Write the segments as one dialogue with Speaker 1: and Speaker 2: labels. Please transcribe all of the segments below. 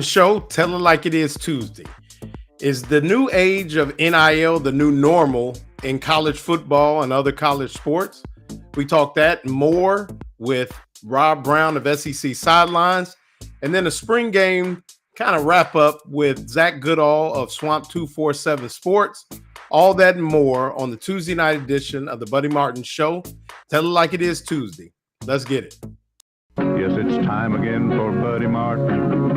Speaker 1: Show, tell it like it is Tuesday. Is the new age of NIL the new normal in college football and other college sports? We talk that more with Rob Brown of SEC Sidelines, and then a spring game kind of wrap up with Zach Goodall of Swamp 247 Sports. All that and more on the Tuesday night edition of the Buddy Martin Show. Tell it like it is Tuesday. Let's get it.
Speaker 2: Yes, it's time again for Buddy Martin.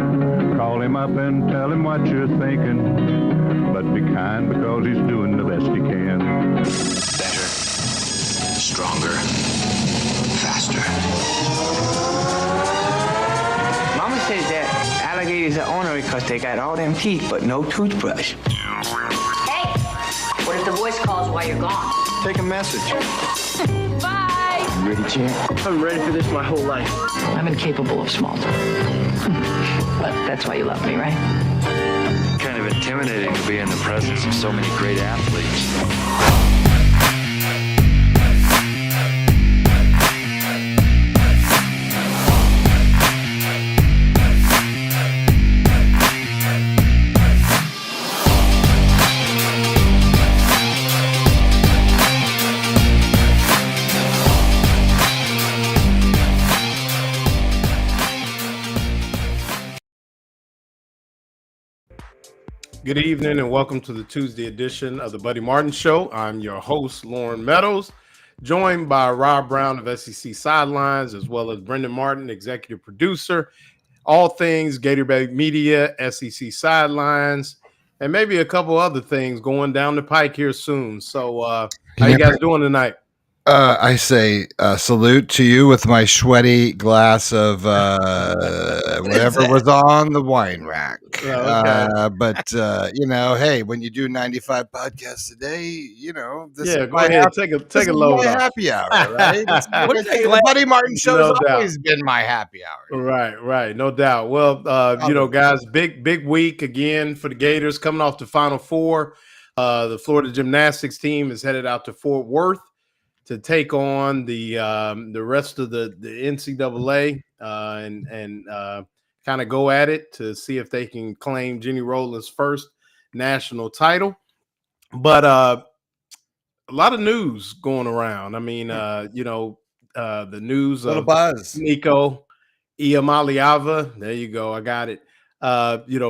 Speaker 2: Call him up and tell him what you're thinking. But be kind because he's doing the best he can.
Speaker 3: Better, stronger, faster.
Speaker 4: Mama says that alligators are ornery because they got all them teeth but no toothbrush.
Speaker 5: Hey, what if the voice calls while you're gone?
Speaker 4: Take a message.
Speaker 5: Bye.
Speaker 4: You ready, champ? I'm ready for this my whole life.
Speaker 6: I'm incapable of small talk. But that's why you love me, right?
Speaker 7: Kind of intimidating to be in the presence of so many great athletes.
Speaker 1: Good evening and welcome to the Tuesday edition of the Buddy Martin Show. I'm your host, Loren Meadows, joined by Rob Brown of SEC Sidelines, as well as Brendan Martin, executive producer, all things Gator Media, SEC Sidelines, and maybe a couple other things going down the pike here soon. So how you guys doing tonight?
Speaker 8: I say salute to you with my sweaty glass of whatever was on the wine rack.
Speaker 1: Okay.
Speaker 8: But hey, when you do 95 podcasts a day, this
Speaker 1: go ahead, take a load
Speaker 8: my
Speaker 1: off.
Speaker 8: Happy hour, right? The Buddy Martin show has always been my happy hour.
Speaker 1: Right, no doubt. Well, guys, big week again for the Gators coming off the Final Four. The Florida gymnastics team is headed out to Fort Worth to take on the rest of the NCAA and kind of go at it to see if they can claim Jenny Rowland's first national title. But a lot of news going around. I mean, the news of
Speaker 8: buzz.
Speaker 1: Nico Iamaleava. There you go. I got it.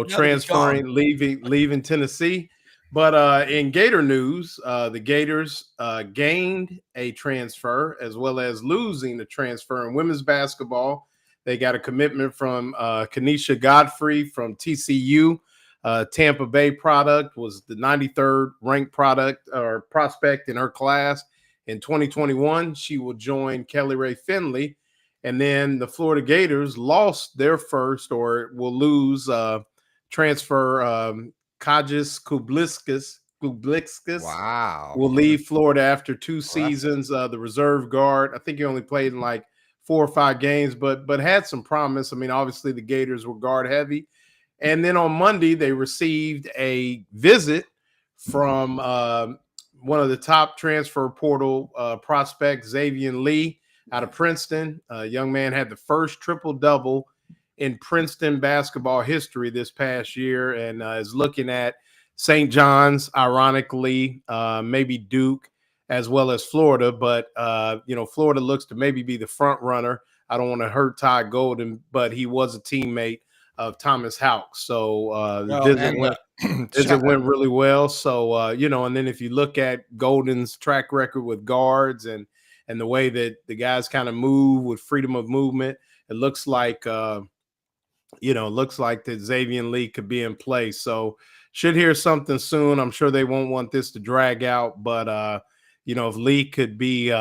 Speaker 1: Transferring, leaving Tennessee. But in Gator news, the Gators gained a transfer as well as losing a transfer in women's basketball. They got a commitment from Kenesha Godfrey from TCU. Tampa Bay product, was the 93rd ranked prospect in her class in 2021. She will join Kelly Ray Finley. And then the Florida Gators lost their first, or will lose transfer Kajis Kubliskas.
Speaker 8: Wow.
Speaker 1: Will leave Florida after 2 seasons. The reserve guard. I think he only played in like 4 or 5 games, but had some promise. I mean, obviously the Gators were guard heavy. And then on Monday, they received a visit from one of the top transfer portal prospects, Xavier Lee, out of Princeton. Young man had the first triple-double in Princeton basketball history this past year, and is looking at St. John's, ironically, maybe Duke, as well as Florida. But, Florida looks to maybe be the front runner. I don't want to hurt Ty Golden, but he was a teammate of Thomas Houck. So the visit went really well. So, and then if you look at Golden's track record with guards and the way that the guys kind of move with freedom of movement, it looks like that Xavier Lee could be in place. So should hear something soon. I'm sure they won't want this to drag out, but if Lee could be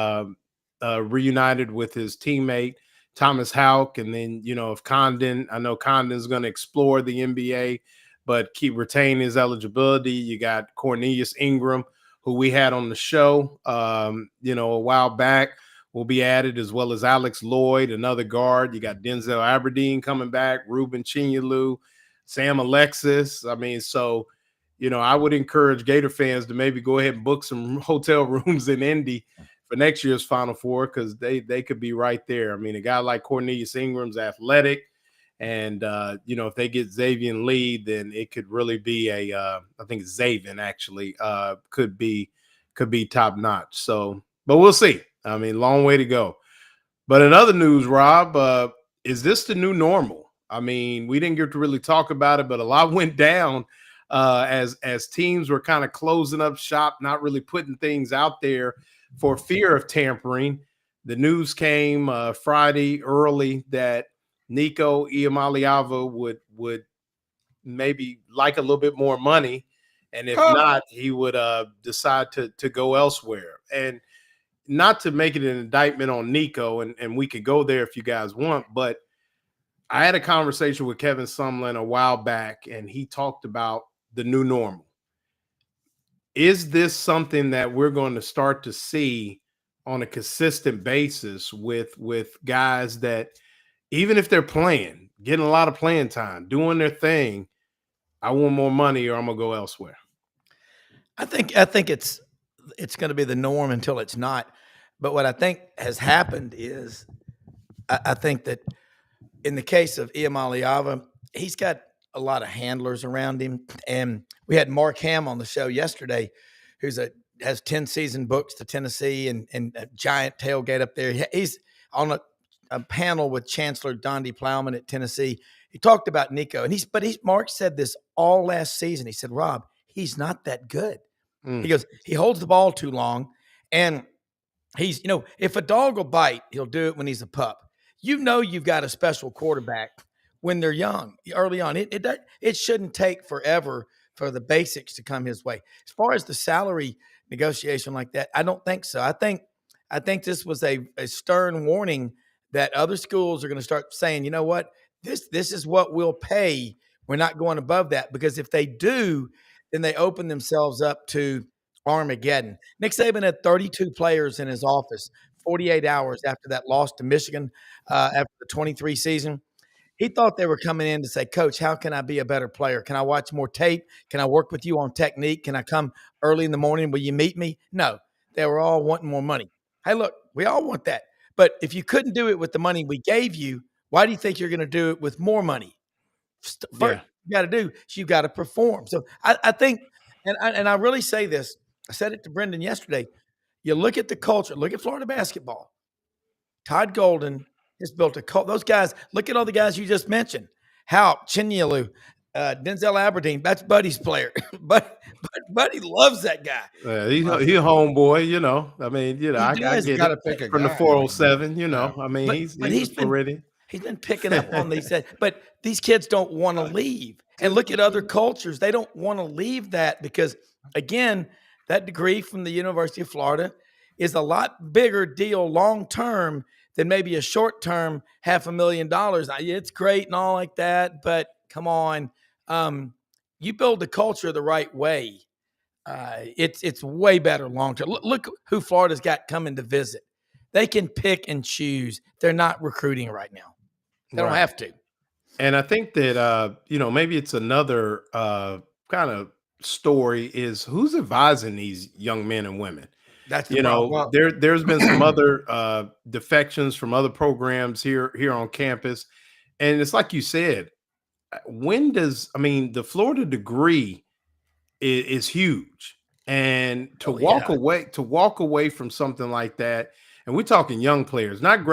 Speaker 1: reunited with his teammate Thomas Houck, and then if Condon, I know Condon's going to explore the NBA, but retain his eligibility. You got Cornelius Ingram, who we had on the show, a while back, will be added, as well as Alex Lloyd, another guard. You got Denzel Aberdeen coming back, Ruben Chinyelu, Sam Alexis. I mean, so, I would encourage Gator fans to maybe go ahead and book some hotel rooms in Indy for next year's Final Four, because they could be right there. I mean, a guy like Cornelius Ingram's athletic, And if they get Xavier Lee, then it could really be I think Xavier actually could be top notch. So, but we'll see. I mean, long way to go. But in other news, Rob, is this the new normal? I mean, we didn't get to really talk about it, but a lot went down as teams were kind of closing up shop, not really putting things out there for fear of tampering. The news came Friday early that Nico Iamaleava would maybe like a little bit more money, and if not, he would decide to go elsewhere. And not to make it an indictment on Nico, and we could go there if you guys want, but I had a conversation with Kevin Sumlin a while back, and he talked about the new normal. Is this something that we're going to start to see on a consistent basis with guys that, even if they're playing, getting a lot of playing time, doing their thing, I want more money or I'm gonna go elsewhere?
Speaker 9: I think it's going to be the norm until it's not. But what I think has happened is I think that in the case of Iamaleava, he's got a lot of handlers around him. And we had Mark Ham on the show yesterday, has 10 season books to Tennessee and a giant tailgate up there. He's on a panel with Chancellor Donde Plowman at Tennessee. He talked about Nico, and Mark said this all last season. He said, Rob, he's not that good. He goes, he holds the ball too long, and he's, if a dog will bite, he'll do it when he's a pup. You've got a special quarterback when they're young, early on. It shouldn't take forever for the basics to come his way. As far as the salary negotiation like that, I don't think so. I think this was a stern warning that other schools are going to start saying, you know what, this is what we'll pay. We're not going above that, because if they do, then they open themselves up to Armageddon. Nick Saban had 32 players in his office 48 hours after that loss to Michigan after the 23 season. He thought they were coming in to say, Coach, how can I be a better player? Can I watch more tape? Can I work with you on technique? Can I come early in the morning? Will you meet me? No, they were all wanting more money. Hey, look, we all want that. But if you couldn't do it with the money we gave you, why do you think you're going to do it with more money? First, you got to do is you got to perform. So I think, and I really say this, I said it to Brendan yesterday. You look at the culture, look at Florida basketball. Todd Golden has built a culture. Those guys, look at all the guys you just mentioned. Haupt, Chinyalu, Denzel Aberdeen, that's Buddy's player. but Buddy loves that guy.
Speaker 1: He's a homeboy, I mean, I get it from the 407, I mean, he's already.
Speaker 9: He's been picking up on these, but these kids don't want to leave. And look at other cultures. They don't want to leave that because, again, that degree from the University of Florida is a lot bigger deal long-term than maybe a short-term $500,000. It's great and all like that, but come on. You build the culture the right way. It's way better long-term. Look who Florida's got coming to visit. They can pick and choose. They're not recruiting right now. They don't have to.
Speaker 1: And I think that, maybe it's another kind of story is who's advising these young men and women.
Speaker 9: That's the problem.
Speaker 1: There's been some other defections from other programs here on campus. And it's like you said, the Florida degree is huge. And to walk away from something like that, and we're talking young players, not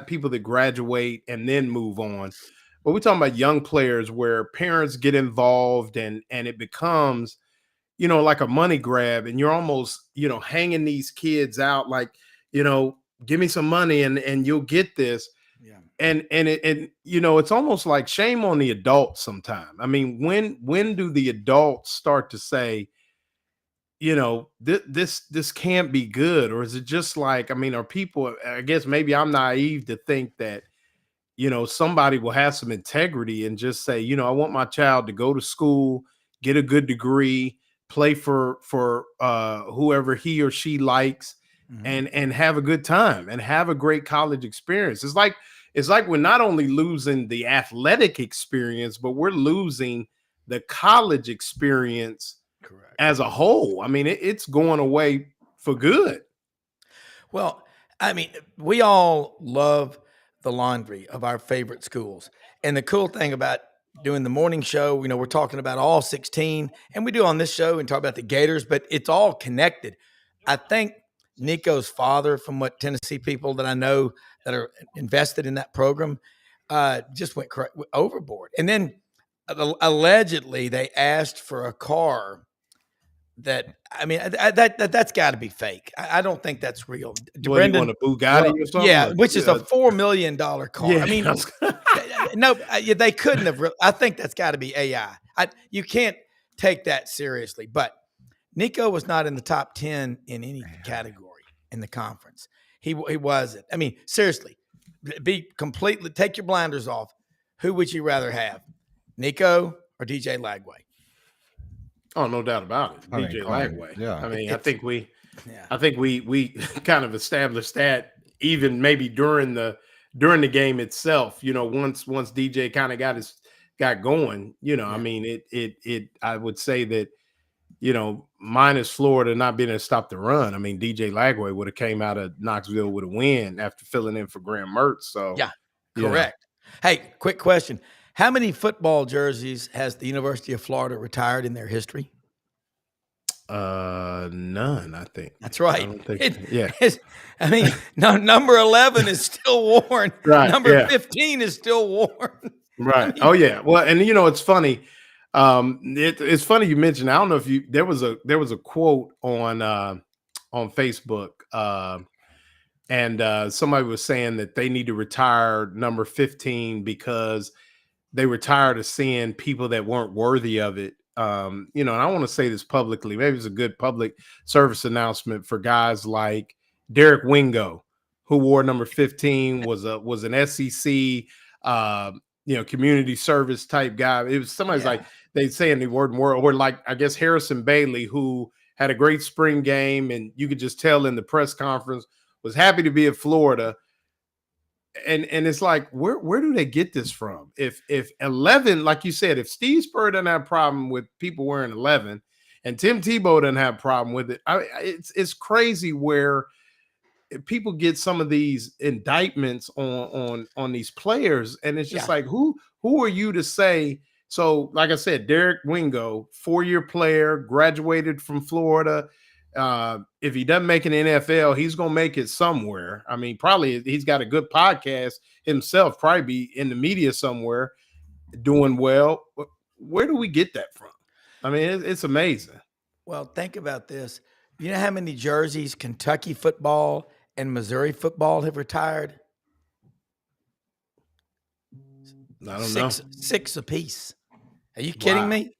Speaker 1: people that graduate and then move on. But we're talking about young players where parents get involved and it becomes, like a money grab, and you're almost, hanging these kids out like, give me some money and you'll get this. Yeah. And it's almost like shame on the adults sometimes. I mean, when do the adults start to say, this can't be good? Or is it just like, are people, I guess maybe I'm naive to think that, somebody will have some integrity and just say, I want my child to go to school, get a good degree, play for whoever he or she likes, and have a good time and have a great college experience. It's like we're not only losing the athletic experience, but we're losing the college experience. Correct. As a whole. I mean, it's going away for good.
Speaker 9: Well, we all love the laundry of our favorite schools. And the cool thing about doing the morning show, we're talking about all 16, and we do on this show and talk about the Gators, but it's all connected. I think Nico's father, from what Tennessee people that I know that are invested in that program, just went overboard. And then allegedly they asked for a car that's got to be fake. I don't think that's real.
Speaker 1: Brendan, want a Bugatti or something?
Speaker 9: Yeah, which is a $4 million car.
Speaker 1: Yeah.
Speaker 9: I mean, no, they couldn't have. I think that's got to be AI. You can't take that seriously. But Nico was not in the top 10 in any category in the conference. He wasn't. I mean, seriously, take your blinders off. Who would you rather have, Nico or DJ Lagway?
Speaker 1: Oh, no doubt about it. DJ Lagway.
Speaker 8: Yeah.
Speaker 1: I mean, I think we kind of established that even maybe during the game itself, once DJ kind of got going, I mean, I would say that, minus Florida not being able to stop the run. I mean, DJ Lagway would have came out of Knoxville with a win after filling in for Graham Mertz. So
Speaker 9: yeah, correct. Hey, quick question. How many football jerseys has the University of Florida retired in their history?
Speaker 1: None, I think.
Speaker 9: That's right.
Speaker 1: Number
Speaker 9: 11 is still worn.
Speaker 1: Right.
Speaker 9: Number 15 is still worn.
Speaker 1: Right. Oh yeah. Well, and it's funny. It's funny you mentioned. I don't know if there was a quote on Facebook, and somebody was saying that they need to retire number 15 because they were tired of seeing people that weren't worthy of it. And I want to say this publicly. Maybe it's a good public service announcement for guys like Derek Wingo, who wore number 15, was an SEC, community service type guy. It was somebody's like they saying the word more, or like I guess Harrison Bailey, who had a great spring game, and you could just tell in the press conference was happy to be at Florida. And it's like, where do they get this from? If 11, like you said, if Steve Spurrier doesn't have a problem with people wearing 11, and Tim Tebow doesn't have a problem with it, it's crazy where people get some of these indictments on these players, and it's just like, who are you to say? So, like I said, Derek Wingo, 4-year player, graduated from Florida. If he doesn't make an NFL, he's gonna make it somewhere. I mean, probably he's got a good podcast himself, probably be in the media somewhere doing well. Where do we get that from? I mean, it's amazing.
Speaker 9: Well, think about this. You know how many jerseys Kentucky football and Missouri football have retired?
Speaker 1: I don't know.
Speaker 9: 6 apiece. Are you kidding me?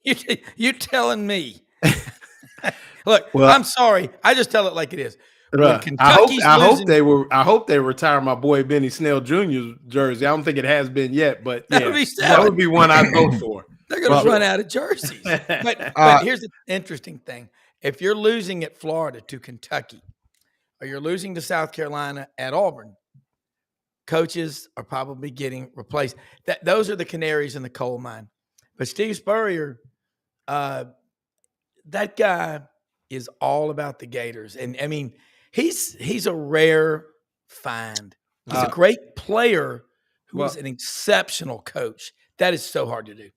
Speaker 9: You're telling me. Look, I'm sorry. I just tell it like it is.
Speaker 1: Right. I hope they retire my boy Benny Snell Jr.'s jersey. I don't think it has been yet, but that would be one I'd vote for.
Speaker 9: They're going to run out of jerseys. But here's the interesting thing. If you're losing at Florida to Kentucky, or you're losing to South Carolina at Auburn, coaches are probably getting replaced. Those are the canaries in the coal mine. But Steve Spurrier, that guy is all about the Gators. And I mean, he's a rare find. He's a great player who is an exceptional coach. That is so hard to do.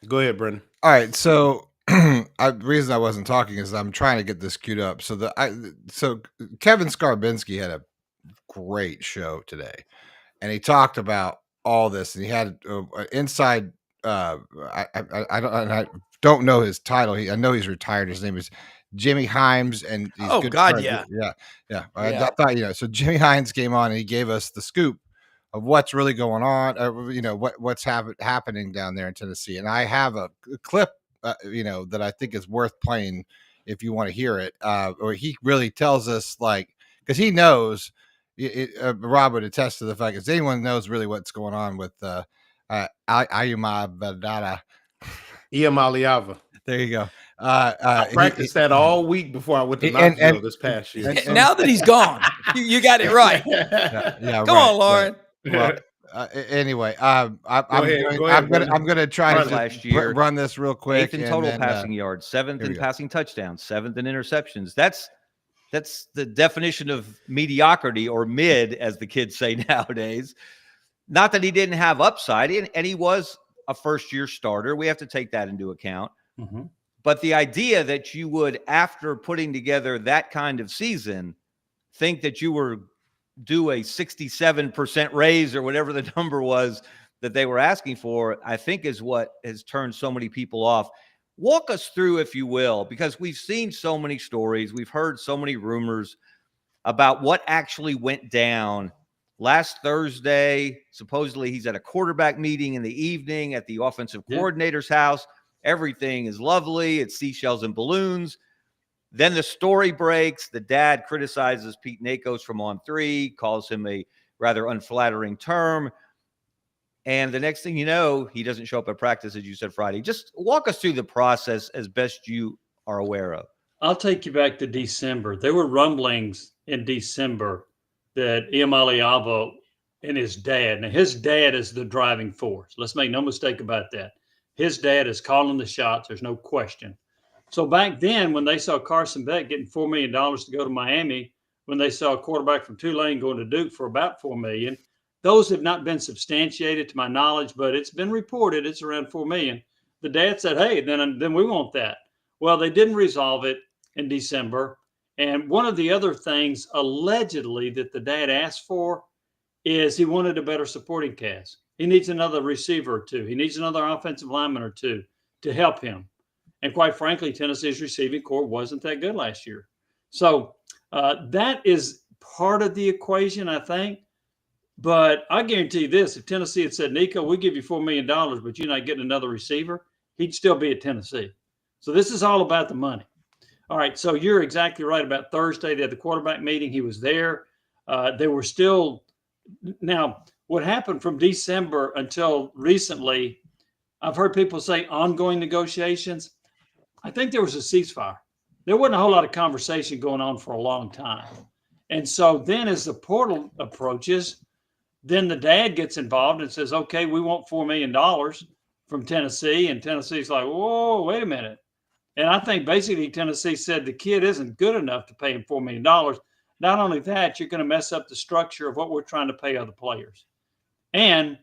Speaker 1: Go ahead, Brendan.
Speaker 8: All right. So the reason I wasn't talking is I'm trying to get this queued up. So Kevin Skarbinski had a great show today, and he talked about all this, and he had an inside. I don't know his title. I know he's retired. His name is Jimmy Himes, and he's
Speaker 9: I thought,
Speaker 8: so Jimmy Himes came on and he gave us the scoop of what's really going on, what's happening down there in Tennessee. And I have a clip, that I think is worth playing if you want to hear it. Or he really tells us, because he knows, Rob would attest to the fact that anyone knows really what's going on with Ayuma
Speaker 1: Iamaliava.
Speaker 8: There you go.
Speaker 1: I practiced that all week before I went to Knoxville this past year.
Speaker 9: Now that he's gone, you got it right. Come on, Loren.
Speaker 8: Right. Well, anyway, I'm going to try to run this real quick.
Speaker 10: 8th in total passing yards, 7th in passing touchdowns, 7th in interceptions. That's the definition of mediocrity, or mid, as the kids say nowadays. Not that he didn't have upside, and he was a first-year starter. We have to take that into account.
Speaker 11: Mm-hmm.
Speaker 10: But the idea that you would, after putting together that kind of season, think that you were due a 67% raise or whatever the number was that they were asking for, I think is what has turned so many people off. Walk us through, if you will, because we've seen so many stories. We've heard so many rumors about what actually went down last Thursday. Supposedly he's at a quarterback meeting in the evening at the offensive coordinator's house. Everything is lovely. It's seashells and balloons. Then the story breaks. The dad criticizes Pete Nakos from On3, calls him a rather unflattering term. And the next thing you know, he doesn't show up at practice, as you said, Friday. Just walk us through the process as best you are aware of.
Speaker 11: I'll take you back to December. There were rumblings in December that Iamaleava and his dad, now his dad is the driving force. Let's make no mistake about that. His dad is calling the shots. There's no question. So back then, when they saw Carson Beck getting $4 million to go to Miami, when they saw a quarterback from Tulane going to Duke for about $4 million, those have not been substantiated to my knowledge, but it's been reported it's around $4 million. The dad said, hey, then we want that. Well, they didn't resolve it in December. And one of the other things allegedly that the dad asked for is he wanted a better supporting cast. He needs another receiver or two. He needs another offensive lineman or two to help him. And quite frankly, Tennessee's receiving corps wasn't that good last year. So that is part of the equation, I think. But I guarantee you this, if Tennessee had said, Nico, we give you $4 million, but you're not getting another receiver, he'd still be at Tennessee. So this is all about the money. All right, so you're exactly right about Thursday. They had the quarterback meeting. He was there. They were still – now, what happened from December until recently, I've heard people say ongoing negotiations. I think there was a ceasefire. There wasn't a whole lot of conversation going on for a long time. And so then as the portal approaches, then the dad gets involved and says, okay, we want $4 million from Tennessee. And Tennessee's like, whoa, wait a minute. And I think basically Tennessee said the kid isn't good enough to pay him $4 million. Not only that, you're going to mess up the structure of what we're trying to pay other players. And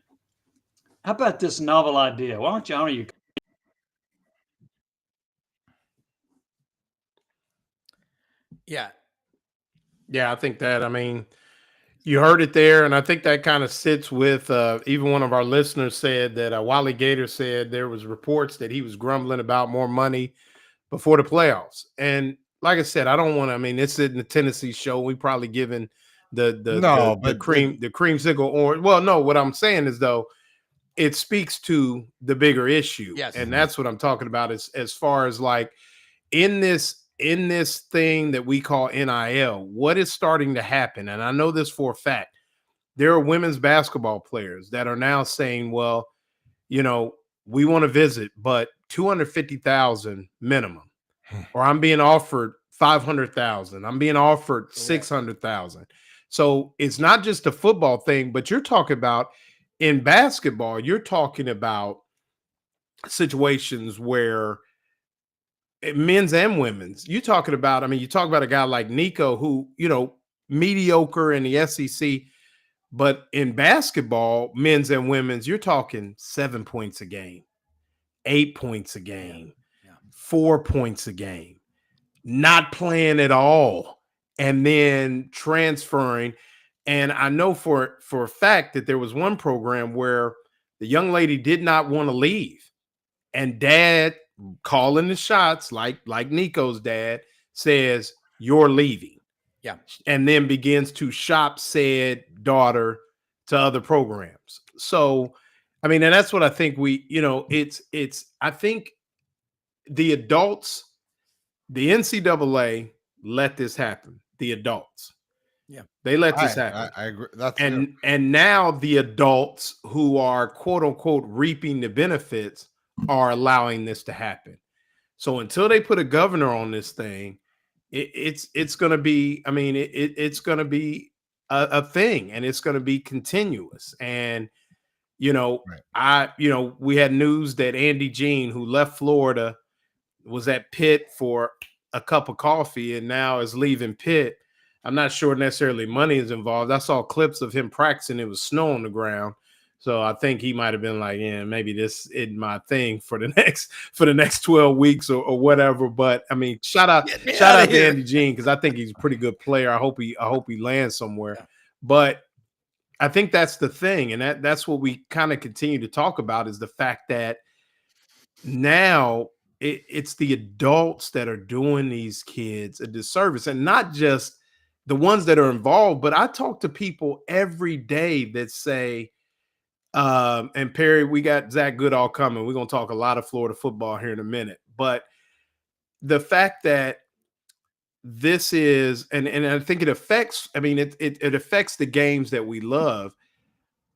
Speaker 11: how about this novel idea? Why don't you honor your
Speaker 9: Yeah.
Speaker 1: Yeah, I think that, I mean, you heard it there, and I think that kind of sits with even one of our listeners said that Wally Gator said there was reports that he was grumbling about more money before the playoffs. And like I said, I don't want to, I mean, it's in the Tennessee show. We probably given the creamsicle orange. Well, no, what I'm saying is though, it speaks to the bigger issue.
Speaker 9: Yes.
Speaker 1: And that's what I'm talking about as far as like in this thing that we call NIL, what is starting to happen? And I know this for a fact. There are women's basketball players that are now saying, well, you know, we want to visit, but 250,000 minimum, or I'm being offered 500,000. I'm being offered 600,000. So it's not just a football thing, but you're talking about in basketball, you're talking about situations where men's and women's, you talking about, I mean, you talk about a guy like Nico who, you know, mediocre in the SEC, but in basketball, men's and women's, you're talking 7 points a game, 8 points a game, 4 points a game, not playing at all, and then transferring. And I know for a fact that there was one program where the young lady did not want to leave, and dad calling the shots, like Nico's dad says, you're leaving.
Speaker 9: Yeah. And
Speaker 1: then begins to shop said daughter to other programs. So, I mean, and that's what I think I think the adults, the NCAA let this happen. The adults.
Speaker 9: Yeah.
Speaker 1: They let this happen.
Speaker 8: I agree.
Speaker 1: And now the adults who are quote unquote reaping the benefits are allowing this to happen. So until they put a governor on this thing, it's going to be, I mean, it's going to be a thing, and it's going to be continuous. And, you know, we had news that Andy Jean, who left Florida, was at Pitt for a cup of coffee and now is leaving Pitt. I'm not sure necessarily money is involved. I saw clips of him practicing. It was snow on the ground. So I think he might have been like, yeah, maybe this isn't my thing for the next 12 weeks or whatever. But I mean, shout out to Andy Jean, because I think he's a pretty good player. I hope he lands somewhere. Yeah. But I think that's the thing, and that's what we kind of continue to talk about, is the fact that now it's the adults that are doing these kids a disservice, and not just the ones that are involved. But I talk to people every day that say, and Perry, we got Zach Goodall coming. We're going to talk a lot of Florida football here in a minute. But the fact that this is, and I think it affects, I mean, it affects the games that we love,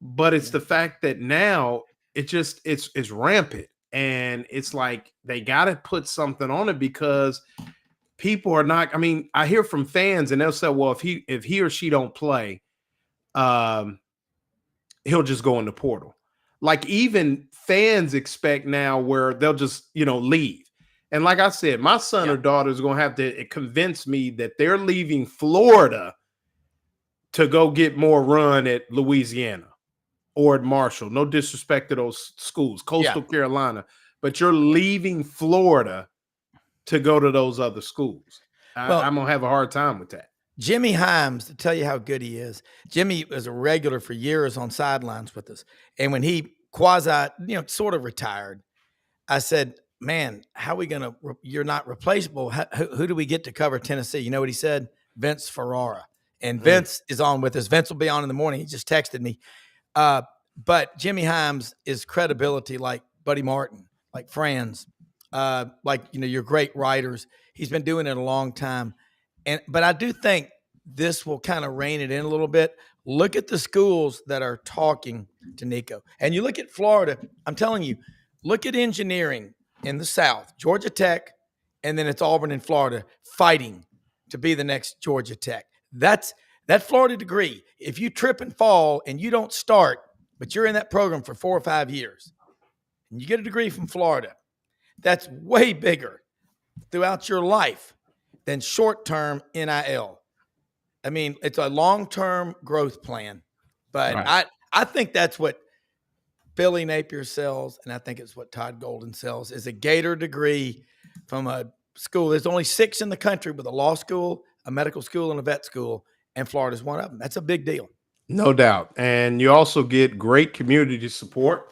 Speaker 1: but it's the fact that now it's rampant, and it's like they got to put something on it, because people are not, I mean, I hear from fans and they'll say, well, if he or she don't play, he'll just go in the portal. Like, even fans expect now where they'll just, leave. And like I said, my son or daughter is going to have to convince me that they're leaving Florida to go get more run at Louisiana or at Marshall. No disrespect to those schools, Coastal Carolina, but you're leaving Florida to go to those other schools. I'm going to have a hard time with that.
Speaker 9: Jimmy Himes, to tell you how good he is, Jimmy was a regular for years on sidelines with us. And when he sort of retired, I said, man, how are we going to, you're not replaceable. Who do we get to cover Tennessee? You know what he said? Vince Ferrara. And Vince is on with us. Vince will be on in the morning. He just texted me. But Jimmy Himes is credibility like Buddy Martin, like Franz, your great writers. He's been doing it a long time. But I do think this will kind of rein it in a little bit. Look at the schools that are talking to Nico. And you look at Florida, I'm telling you, look at engineering in the South, Georgia Tech, and then it's Auburn and Florida fighting to be the next Georgia Tech. That Florida degree, if you trip and fall and you don't start, but you're in that program for 4 or 5 years, and you get a degree from Florida, that's way bigger throughout your life than short-term NIL. I mean, it's a long-term growth plan. But right. I think that's what Billy Napier sells, and I think it's what Todd Golden sells, is a Gator degree from a school. There's only 6 in the country with a law school, a medical school, and a vet school, and Florida's one of them. That's a big deal.
Speaker 1: No doubt. And you also get great community support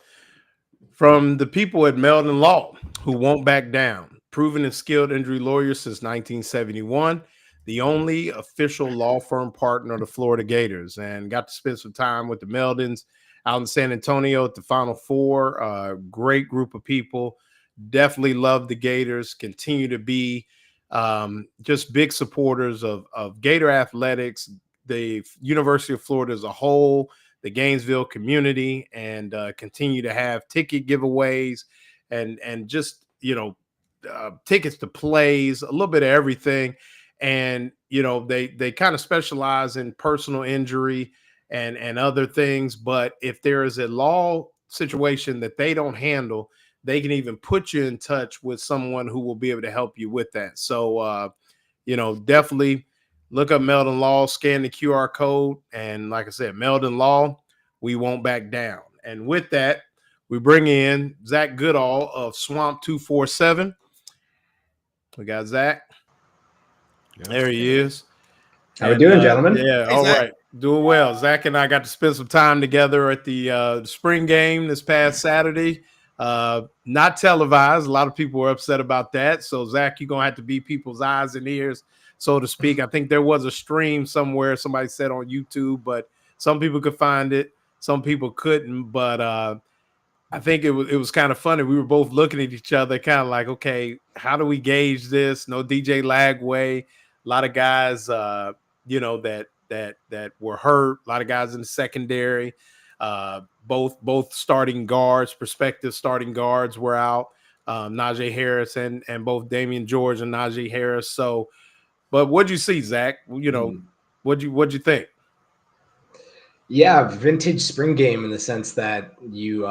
Speaker 1: from the people at Meldon Law, who won't back down. Proven and skilled injury lawyers since 1971, the only official law firm partner of the Florida Gators, and got to spend some time with the Meldons out in San Antonio at the Final Four. Great group of people. Definitely love the Gators. Continue to be just big supporters of Gator athletics, the University of Florida as a whole, the Gainesville community, and continue to have ticket giveaways and just, tickets to plays, a little bit of everything. And, they kind of specialize in personal injury and other things. But if there is a law situation that they don't handle, they can even put you in touch with someone who will be able to help you with that. So, definitely look up Meldon Law, scan the QR code. And like I said, Meldon Law, we won't back down. And with that, we bring in Zach Goodall of Swamp 247. We got Zach. There he is.
Speaker 12: How we doing, gentlemen?
Speaker 1: Yeah, hey, all Zach. Right. Doing well. Zach and I got to spend some time together at the spring game this past Saturday. Not televised. A lot of people were upset about that. So, Zach, you're going to have to be people's eyes and ears, so to speak. I think there was a stream somewhere, somebody said on YouTube, but some people could find it. Some people couldn't. But I think it was kind of funny. We were both looking at each other kind of like, okay, how do we gauge this? No DJ Lagway. A lot of guys, that were hurt. A lot of guys in the secondary. Both starting guards, prospective starting guards were out. Najee Harris and both Damian George and Najee Harris. So, but what'd you see, Zach? What'd you think?
Speaker 12: Yeah, vintage spring game in the sense that you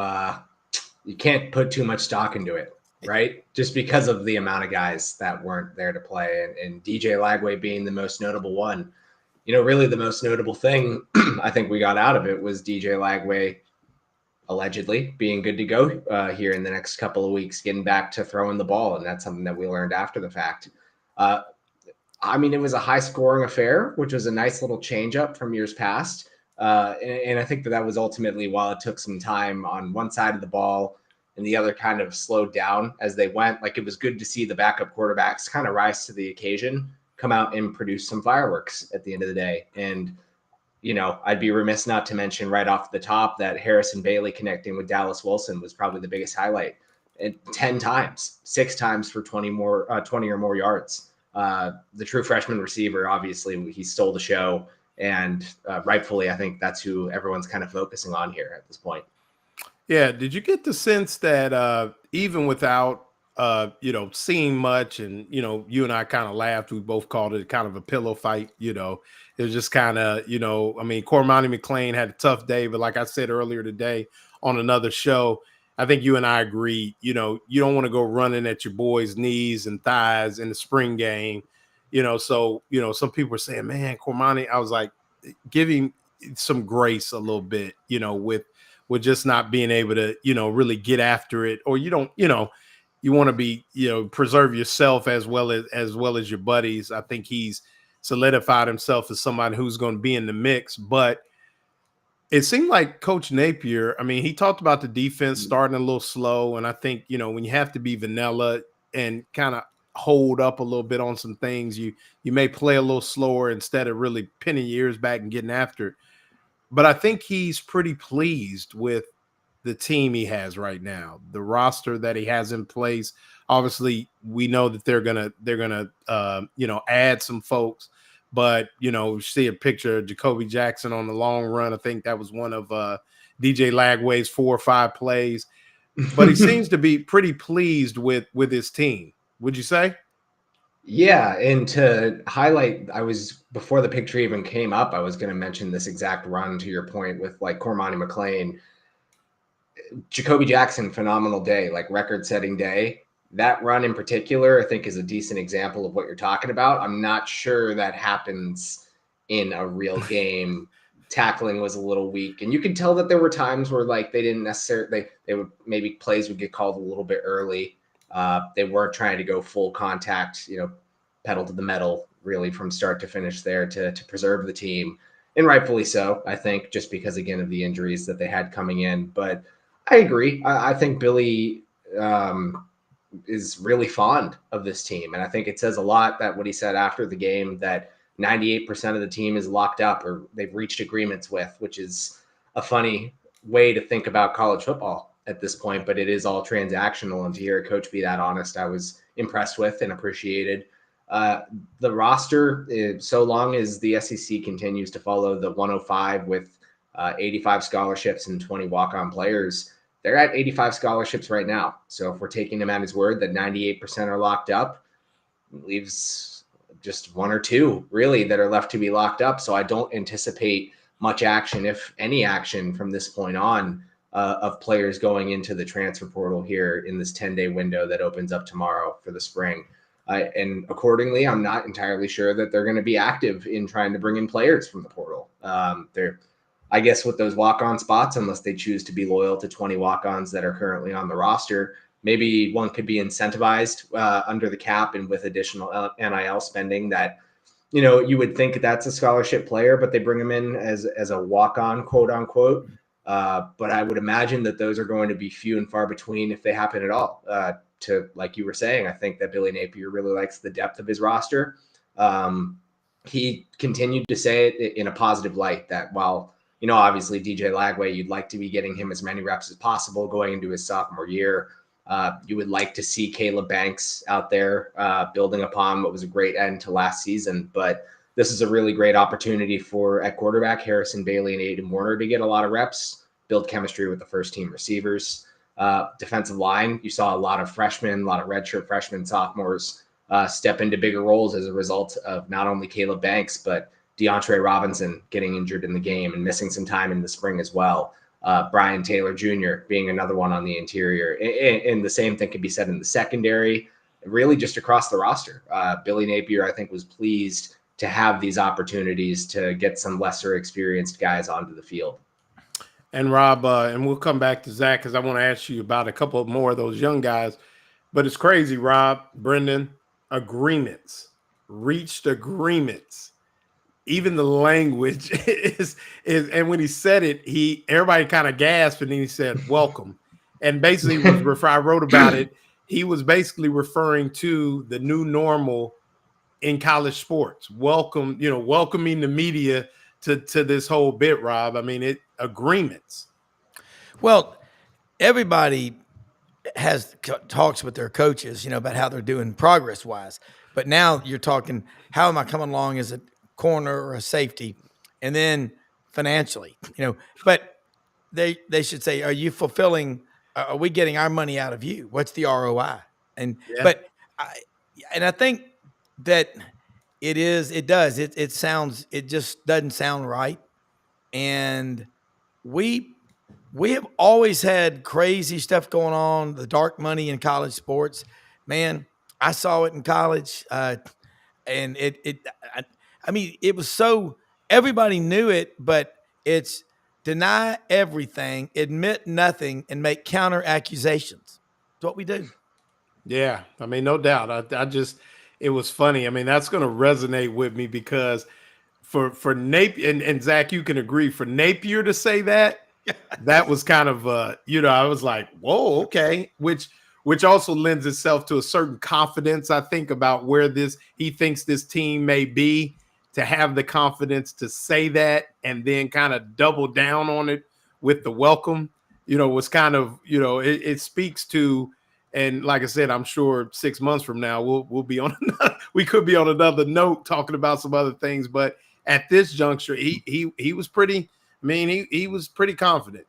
Speaker 12: can't put too much stock into it, right? Just because of the amount of guys that weren't there to play, and DJ Lagway being the most notable one. Really the most notable thing I think we got out of it was DJ Lagway allegedly being good to go here in the next couple of weeks, getting back to throwing the ball. And that's something that we learned after the fact. I mean, it was a high scoring affair, which was a nice little change up from years past. And I think that was ultimately, while it took some time on one side of the ball and the other kind of slowed down as they went, like it was good to see the backup quarterbacks kind of rise to the occasion, come out and produce some fireworks at the end of the day. And, you know, I'd be remiss not to mention right off the top that Harrison Bailey connecting with Dallas Wilson was probably the biggest highlight. 10 times, 6 times for 20 or more yards. The true freshman receiver, obviously, he stole the show. And rightfully, I think that's who everyone's kind of focusing on here at this point.
Speaker 1: Yeah. Did you get the sense that even without, seeing much, and, you and I kind of laughed, we both called it kind of a pillow fight, it was just kind of, Cormani McClain had a tough day, but like I said earlier today on another show, I think you and I agreed, you don't want to go running at your boys' knees and thighs in the spring game, so, some people were saying, man, Cormani, I was like, give him some grace a little bit, with just not being able to, really get after it, or you don't, you want to be, preserve yourself as well as your buddies. I think he's solidified himself as somebody who's going to be in the mix, but it seemed like Coach Napier, I mean, he talked about the defense starting a little slow. And I think, when you have to be vanilla and kind of hold up a little bit on some things, you may play a little slower instead of really pinning your ears back and getting after it. But I think he's pretty pleased with the team he has right now, the roster that he has in place. Obviously, we know that they're gonna add some folks, but see a picture of Jacoby Jackson on the long run. I think that was one of DJ Lagway's 4 or 5 plays, but he seems to be pretty pleased with his team. Would you say?
Speaker 12: Yeah, and to highlight, before the picture even came up, I was going to mention this exact run to your point with like Cormani McClain. Jacoby Jackson, phenomenal day, like record-setting day. That run in particular, I think, is a decent example of what you're talking about. I'm not sure that happens in a real game. Tackling was a little weak, and you could tell that there were times where like they didn't necessarily they would maybe plays would get called a little bit early. They weren't trying to go full contact, pedal to the metal, really from start to finish there to preserve the team, and rightfully so. I think just because again of the injuries that they had coming in, but I agree. I think Billy is really fond of this team. And I think it says a lot that what he said after the game, that 98% of the team is locked up or they've reached agreements with, which is a funny way to think about college football at this point, but it is all transactional. And to hear a coach be that honest, I was impressed with and appreciated. The roster, so long as the SEC continues to follow the 105 with 85 scholarships and 20 walk-on players, they're at 85 scholarships right now. So if we're taking him at his word that 98% are locked up, leaves just 1 or 2 really that are left to be locked up. So I don't anticipate much action, if any action, from this point on of players going into the transfer portal here in this 10-day window that opens up tomorrow for the spring. And accordingly, I'm not entirely sure that they're going to be active in trying to bring in players from the portal. They're, I guess, with those walk-on spots, unless they choose to be loyal to 20 walk-ons that are currently on the roster, maybe one could be incentivized under the cap and with additional NIL spending that, you would think that's a scholarship player, but they bring them in as a walk-on, quote unquote. But I would imagine that those are going to be few and far between if they happen at all. To like you were saying, I think that Billy Napier really likes the depth of his roster. He continued to say it in a positive light that while, obviously DJ Lagway, you'd like to be getting him as many reps as possible going into his sophomore year. You would like to see Caleb Banks out there building upon what was a great end to last season. But this is a really great opportunity for, at quarterback, Harrison Bailey and Aiden Warner to get a lot of reps, build chemistry with the first-team receivers. Defensive line, you saw a lot of freshmen, a lot of redshirt freshmen, sophomores step into bigger roles as a result of not only Caleb Banks, but DeAndre Robinson getting injured in the game and missing some time in the spring as well. Brian Taylor Jr. being another one on the interior. And the same thing can be said in the secondary, really just across the roster. Billy Napier, I think, was pleased to have these opportunities to get some lesser experienced guys onto the field.
Speaker 1: And Rob, and we'll come back to Zach because I want to ask you about a couple more of those young guys. But it's crazy, Rob, Brendan, agreements, reached agreements. Even the language is and when he said it, everybody kind of gasped and then he said, welcome. And basically I wrote about it. He was basically referring to the new normal in college sports. Welcoming the media to this whole bit, Rob. I mean, agreements.
Speaker 9: Well, everybody has talks with their coaches, about how they're doing progress wise. But now you're talking, how am I coming along as a corner or a safety? And then financially, but they should say, are you fulfilling, are we getting our money out of you? What's the ROI? And,
Speaker 1: Yeah.
Speaker 9: I think that it just doesn't sound right. And we have always had crazy stuff going on, the dark money in college sports. Man, I saw it in college. And it was so, everybody knew it, but it's deny everything, admit nothing, and make counter accusations. It's what we do.
Speaker 1: Yeah, I mean, no doubt. It was funny. I mean, that's going to resonate with me because for Napier and Zach, you can agree, for Napier to say that, that was kind of I was like, whoa, okay, which also lends itself to a certain confidence, I think, about where he thinks this team may be, to have the confidence to say that and then kind of double down on it with the welcome, was kind of, it speaks to. And like I said, I'm sure 6 months from now we'll be on we could be on another note talking about some other things. But at this juncture, he was pretty. I mean, he was pretty confident.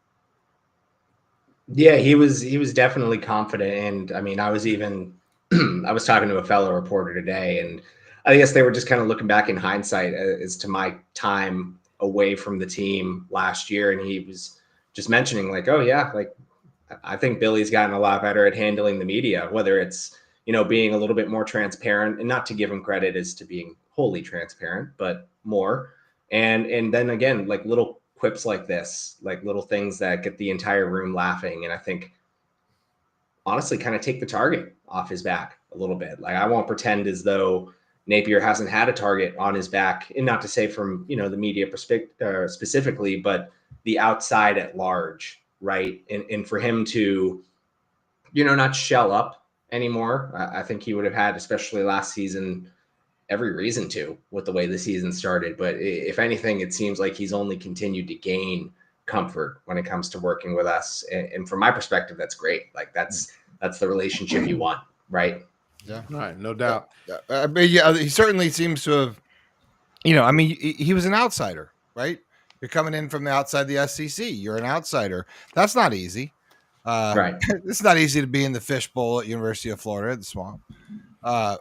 Speaker 12: Yeah, he was definitely confident. And I mean, I was talking to a fellow reporter today, and I guess they were just kind of looking back in hindsight as to my time away from the team last year, and he was just mentioning like, oh yeah, like, I think Billy's gotten a lot better at handling the media, whether it's, being a little bit more transparent, and not to give him credit as to being wholly transparent, but more. And then again, like little quips like this, like little things that get the entire room laughing. And I think honestly kind of take the target off his back a little bit. Like, I won't pretend as though Napier hasn't had a target on his back, and not to say from, the media perspective specifically, but the outside at large. Right. And for him to, not shell up anymore, I think he would have had, especially last season, every reason to, with the way the season started. But if anything, it seems like he's only continued to gain comfort when it comes to working with us. And from my perspective, that's great. Like, that's the relationship you want. Right.
Speaker 8: Yeah.
Speaker 1: All right. No doubt.
Speaker 8: But yeah, he certainly seems to have, I mean, he was an outsider, right? You're coming in from the outside the SEC. You're an outsider. That's not easy.
Speaker 12: Right.
Speaker 8: It's not easy to be in the fishbowl at University of Florida, the Swamp. I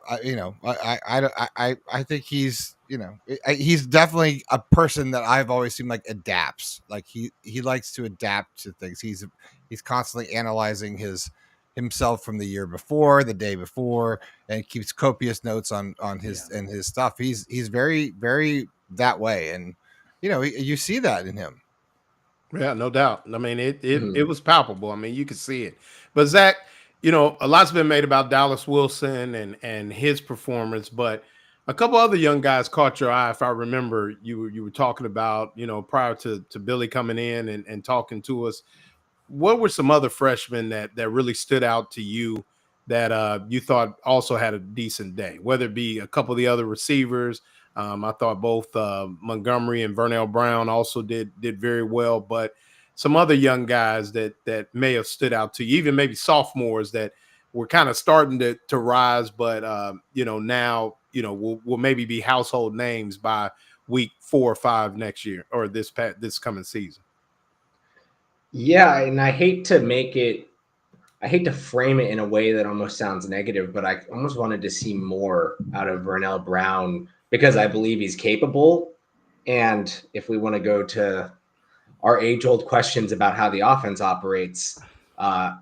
Speaker 8: think he's, he's definitely a person that I've always seen like adapts. Like he likes to adapt to things. He's constantly analyzing himself from the year before, the day before, and keeps copious notes on his and his stuff. He's very, very that way, and you see that in him.
Speaker 1: Yeah, no doubt. I mean, it was palpable. I mean, you could see it. But Zach, a lot's been made about Dallas Wilson and his performance, but a couple other young guys caught your eye. If I remember, you were talking about, prior to Billy coming in and talking to us. What were some other freshmen that really stood out to you that you thought also had a decent day, whether it be a couple of the other receivers? I thought both Montgomery and Vernell Brown also did very well, but some other young guys that may have stood out to you, even maybe sophomores that were kind of starting to rise, but now will maybe be household names by week 4 or 5 next year or this coming season.
Speaker 12: Yeah, and I hate to frame it in a way that almost sounds negative, but I almost wanted to see more out of Vernell Brown, because I believe he's capable. And if we want to go to our age-old questions about how the offense operates, I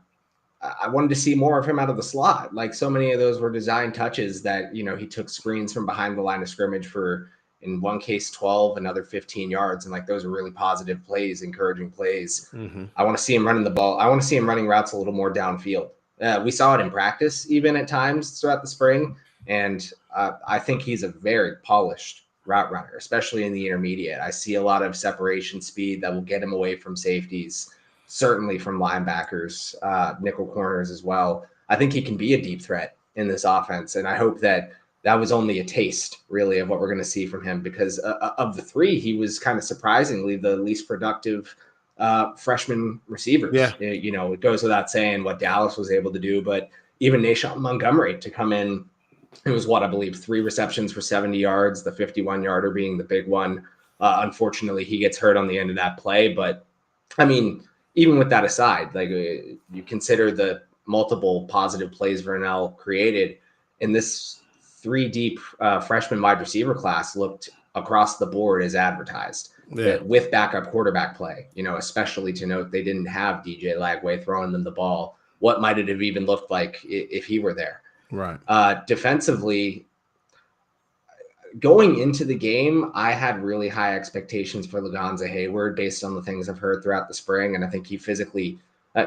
Speaker 12: wanted to see more of him out of the slot. Like, so many of those were design touches that, he took screens from behind the line of scrimmage for In one case, 12, another 15 yards. And like, those are really positive plays, encouraging plays. I want to see him running the ball. I want to see him running routes a little more downfield. We saw it in practice, even at times throughout the spring. And I think he's a very polished route runner, especially in the intermediate. I see a lot of separation speed that will get him away from safeties, certainly from linebackers, nickel corners as well. I think he can be a deep threat in this offense. And I hope that was only a taste, really, of what we're going to see from him, because of the three, he was kind of surprisingly the least productive freshman receivers.
Speaker 1: Yeah.
Speaker 12: It goes without saying what Dallas was able to do, but even Nashon Montgomery to come in, it was I believe 3 receptions for 70 yards, the 51-yarder being the big one. Unfortunately, he gets hurt on the end of that play. But I mean, even with that aside, like, you consider the multiple positive plays Vernell created, in this 3 deep freshman wide receiver class looked across the board as advertised. With backup quarterback play, especially to note they didn't have DJ Lagway throwing them the ball. What might it have even looked like if he were there?
Speaker 1: Right.
Speaker 12: Defensively, going into the game, I had really high expectations for Lagonza Hayward based on the things I've heard throughout the spring. And I think he physically,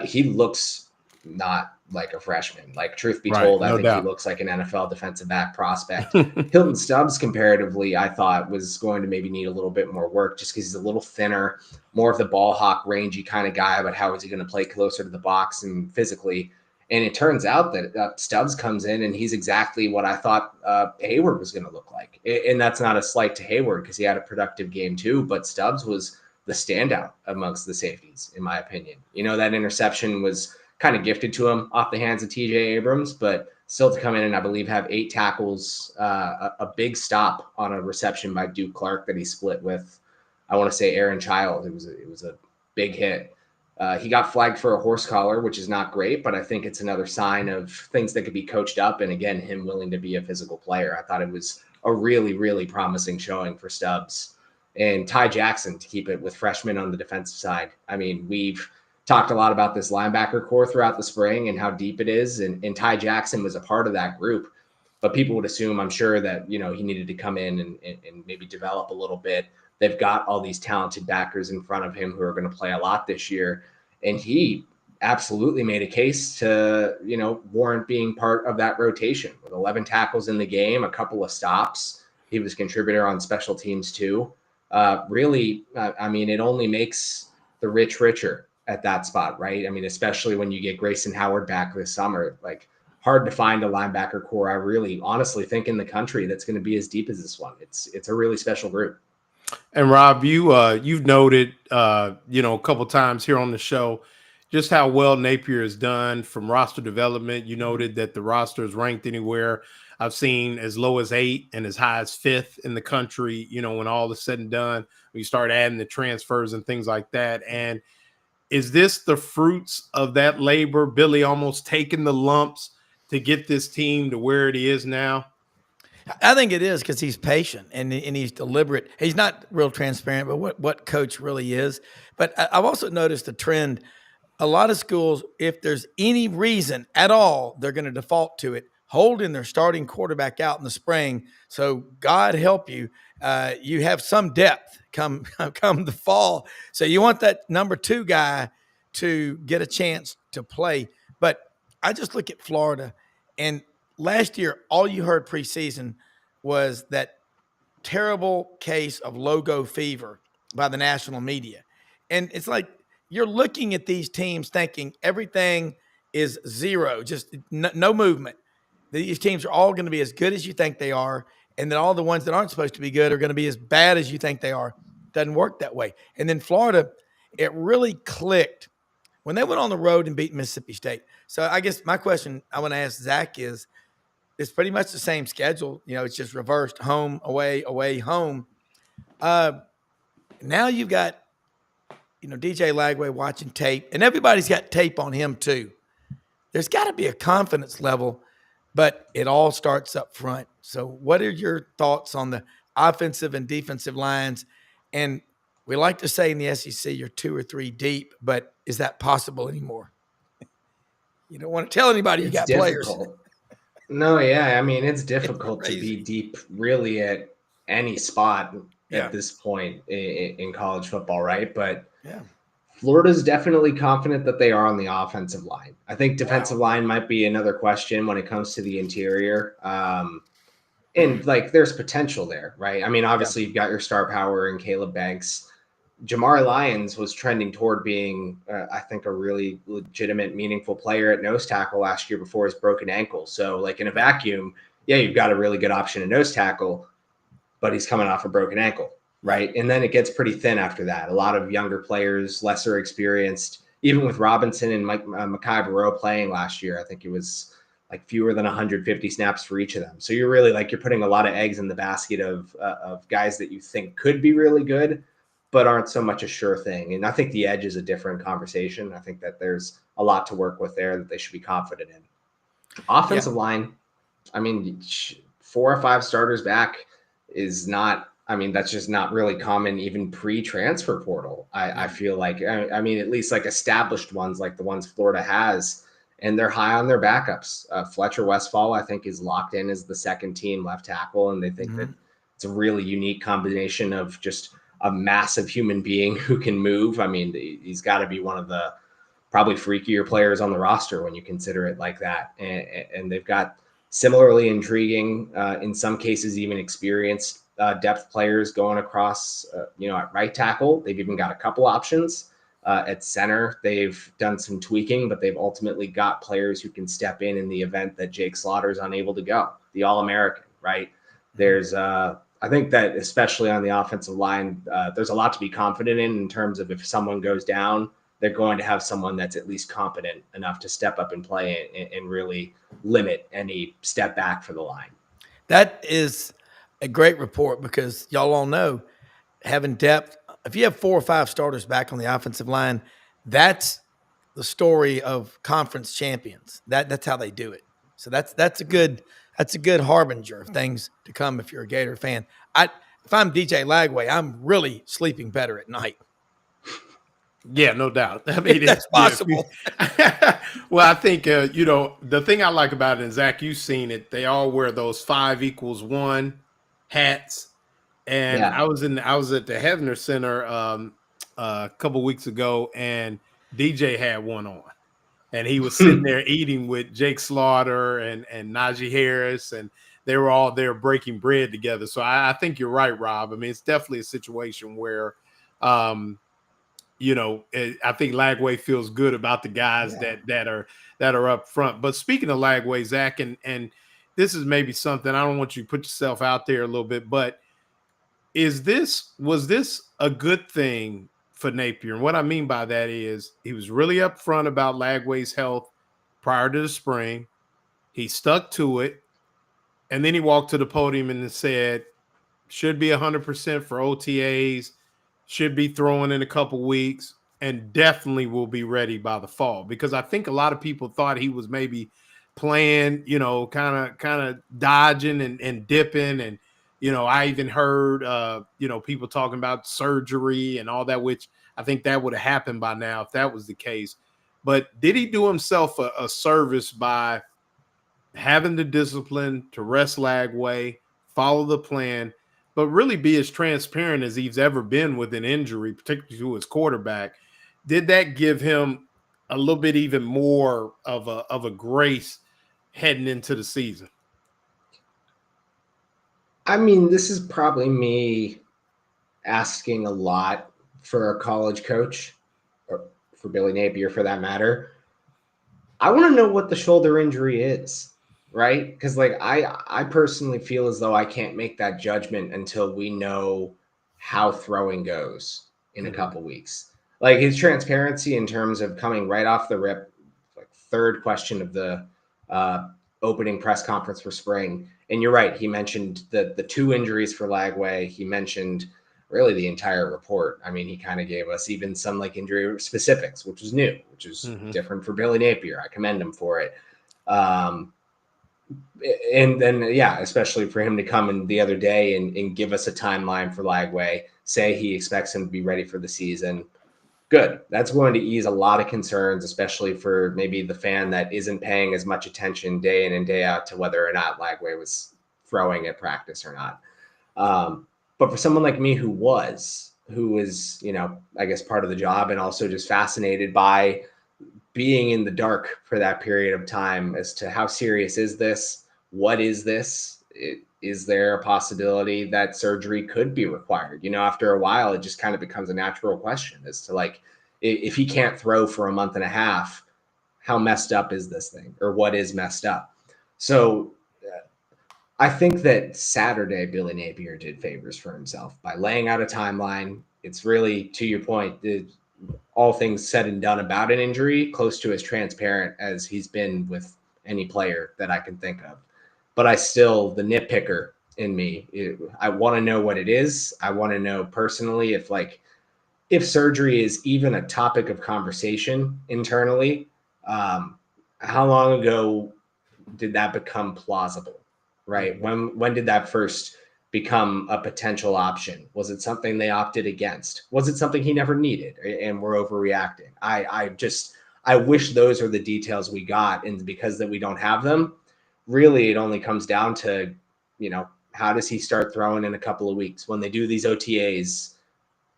Speaker 12: he looks not like a freshman. Like, truth be told, I think he looks like an NFL defensive back prospect. Hilton Stubbs, comparatively, I thought was going to maybe need a little bit more work just because he's a little thinner, more of the ball hawk, rangy kind of guy, but how is he going to play closer to the box and physically? And it turns out that Stubbs comes in and he's exactly what I thought Hayward was going to look like. And that's not a slight to Hayward because he had a productive game too, but Stubbs was the standout amongst the safeties, in my opinion. That interception was kind of gifted to him off the hands of TJ Abrams, but still to come in and I believe have 8 tackles, a big stop on a reception by Duke Clark that he split with, I want to say, Aaron Child. It was a big hit. He got flagged for a horse collar, which is not great, but I think it's another sign of things that could be coached up. And again, him willing to be a physical player. I thought it was a really, really promising showing for Stubbs. And Ty Jackson to keep it with freshmen on the defensive side. I mean, we've talked a lot about this linebacker core throughout the spring and how deep it is. And Ty Jackson was a part of that group. But people would assume, I'm sure, that, he needed to come in and maybe develop a little bit. They've got all these talented backers in front of him who are going to play a lot this year. And he absolutely made a case to, warrant being part of that rotation with 11 tackles in the game, a couple of stops. He was a contributor on special teams too. Really, I mean, it only makes the rich richer at that spot, right? I mean, especially when you get Grayson Howard back this summer, like, hard to find a linebacker core, I really honestly think, in the country that's going to be as deep as this one. It's a really special group.
Speaker 1: And Rob, you've noted, a couple times here on the show, just how well Napier has done from roster development. You noted that the roster is ranked anywhere I've seen as low as 8 and as high as 5th in the country, when all is said and done, when you start adding the transfers and things like that. And is this the fruits of that labor, Billy almost taking the lumps to get this team to where it is now?
Speaker 9: I think it is because he's patient and he's deliberate. He's not real transparent, but what coach really is. But I've also noticed a trend. A lot of schools, if there's any reason at all, they're going to default to it, holding their starting quarterback out in the spring. So God help you, you have some depth come the fall. So you want that number 2 guy to get a chance to play. But I just look at Florida, and last year, all you heard preseason was that terrible case of logo fever by the national media. And it's like you're looking at these teams thinking everything is zero, just no movement. These teams are all going to be as good as you think they are, and then all the ones that aren't supposed to be good are going to be as bad as you think they are. Doesn't work that way. And then Florida, it really clicked when they went on the road and beat Mississippi State. So I guess my question I want to ask Zach is, it's pretty much the same schedule. It's just reversed: home, away, away, home. Now you've got, DJ Lagway watching tape, and everybody's got tape on him too. There's got to be a confidence level, but it all starts up front. So what are your thoughts on the offensive and defensive lines? And we like to say in the SEC, you're 2 or 3 deep, but is that possible anymore? You don't want to tell anybody you got difficult players.
Speaker 12: No, yeah. I mean, it's difficult to be deep really at any spot
Speaker 9: Yeah.
Speaker 12: at this point in college football, right? But
Speaker 9: Yeah.
Speaker 12: Florida's definitely confident that they are on the offensive line. I think defensive line might be another question when it comes to the interior. And like there's potential there, right? I mean, obviously you've got your star power in Caleb Banks. Jamari Lyons was trending toward being, I think, a really legitimate, meaningful player at nose tackle last year before his broken ankle. So, like in a vacuum, yeah, you've got a really good option at nose tackle, but he's coming off a broken ankle, right? And then it gets pretty thin after that. A lot of younger players, lesser experienced, even with Robinson and Mekhi Barrow playing last year, I think it was like fewer than 150 snaps for each of them. So you're really like you're putting a lot of eggs in the basket of guys that you think could be really good, but aren't so much a sure thing. And I think the edge is a different conversation. I think that there's a lot to work with there that they should be confident in. Offensive line, I mean, 4 or 5 starters back is not, I mean, that's just not really common even pre-transfer portal. I feel like, I mean, at least like established ones like the ones Florida has, and they're high on their backups. Fletcher Westfall, I think, is locked in as the second team left tackle, and they think that it's a really unique combination of just a massive human being who can move. I mean, he's got to be one of the probably freakier players on the roster when you consider it like that. And they've got similarly intriguing, in some cases, even experienced depth players going across, at right tackle. They've even got a couple options. At center, they've done some tweaking, but they've ultimately got players who can step in the event that Jake Slaughter is unable to go. The All-American, right? There's, I think that especially on the offensive line, there's a lot to be confident in terms of if someone goes down, they're going to have someone that's at least competent enough to step up and play and really limit any step back for the line.
Speaker 9: That is a great report because y'all all know having depth. If you have 4 or 5 starters back on the offensive line, that's the story of conference champions. That's how they do it. So that's a good harbinger of things to come if you're a Gator fan. If I'm DJ Lagway, I'm really sleeping better at night.
Speaker 1: Yeah, no doubt. I mean,
Speaker 9: that's possible.
Speaker 1: Well, I think the thing I like about it, and Zach, you've seen it. They all wear those 5=1 hats. And I was at the Hefner Center a couple weeks ago, and DJ had one on, and he was sitting there eating with Jake Slaughter and Najee Harris, and they were all there breaking bread together. So I think you're right, Rob. I mean, it's definitely a situation where, I think Lagway feels good about the guys that are up front. But speaking of Lagway, Zach, and this is maybe something I don't want you to put yourself out there a little bit, but was this a good thing for Napier? And what I mean by that is he was really upfront about Lagway's health prior to the spring. He stuck to it. And then he walked to the podium and said, should be 100% for OTAs, should be throwing in a couple weeks, and definitely will be ready by the fall. Because I think a lot of people thought he was maybe playing, kind of dodging and dipping. And, I even heard, people talking about surgery and all that, which I think that would have happened by now if that was the case. But did he do himself a service by having the discipline to rest Lagway, follow the plan, but really be as transparent as he's ever been with an injury, particularly to his quarterback? Did that give him a little bit even more of a grace heading into the season?
Speaker 12: I mean, this is probably me asking a lot for a college coach, or for Billy Napier for that matter. I want to know what the shoulder injury is, right? Because I personally feel as though I can't make that judgment until we know how throwing goes in a couple weeks. Like his transparency in terms of coming right off the rip, like third question of the opening press conference for spring. And you're right. He mentioned the 2 injuries for Lagway. He mentioned really the entire report. I mean, he kind of gave us even some injury specifics, which is new, which is different for Billy Napier. I commend him for it. And then, especially for him to come in the other day and give us a timeline for Lagway, say he expects him to be ready for the season. Good. That's going to ease a lot of concerns, especially for maybe the fan that isn't paying as much attention day in and day out to whether or not Lagway was throwing at practice or not. But for someone like me who was, I guess part of the job and also just fascinated by being in the dark for that period of time as to how serious is this? What is this? Is there a possibility that surgery could be required? After a while, it just kind of becomes a natural question as to like, if he can't throw for a month and a half, how messed up is this thing, or what is messed up? So I think that Saturday, Billy Napier did favors for himself by laying out a timeline. It's really, to your point, all things said and done about an injury, close to as transparent as he's been with any player that I can think of. But the nitpicker in me, I want to know what it is. I want to know personally if surgery is even a topic of conversation internally. How long ago did that become plausible, right? When did that first become a potential option? Was it something they opted against? Was it something he never needed and we're overreacting? I wish those are the details we got, and because that we don't have them, really it only comes down to, how does he start throwing in a couple of weeks when they do these OTAs?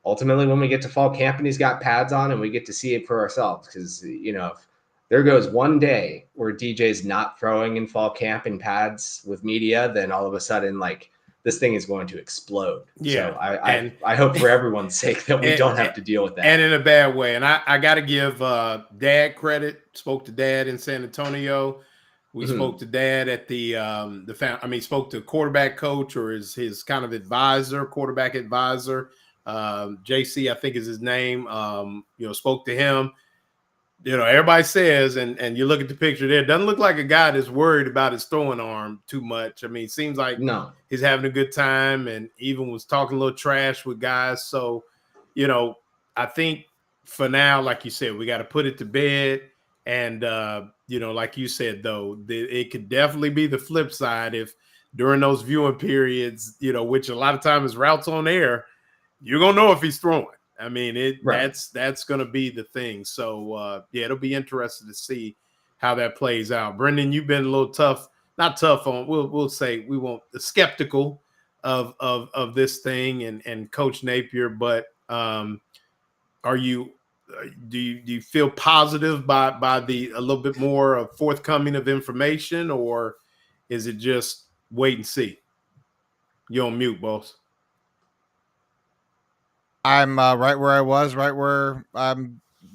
Speaker 12: Ultimately, when we get to fall camp and he's got pads on and we get to see it for ourselves, because, if there goes one day where DJ's not throwing in fall camp in pads with media, then all of a sudden, this thing is going to explode.
Speaker 1: Yeah.
Speaker 12: So I hope for everyone's sake that we don't have to deal with that.
Speaker 1: And in a bad way. And I got to give Dad credit. Spoke to Dad in San Antonio. We spoke to Dad at spoke to quarterback coach or his kind of advisor, quarterback advisor. JC, I think is his name. Spoke to him. Everybody says, and you look at the picture there, it doesn't look like a guy that's worried about his throwing arm too much. I mean, it seems like he's having a good time and even was talking a little trash with guys. So, I think for now, like you said, we got to put it to bed. And, like you said, though, it could definitely be the flip side if during those viewing periods, which a lot of times is routes on air, you're going to know if he's throwing. I mean, that's going to be the thing. So, it'll be interesting to see how that plays out. Brendan, you've been a little not tough on, we'll say we won't skeptical of this thing and Coach Napier, but do you feel positive by a little bit more of forthcoming of information, or is it just wait and see? You're on mute, boss.
Speaker 8: I'm right where I was, right where I've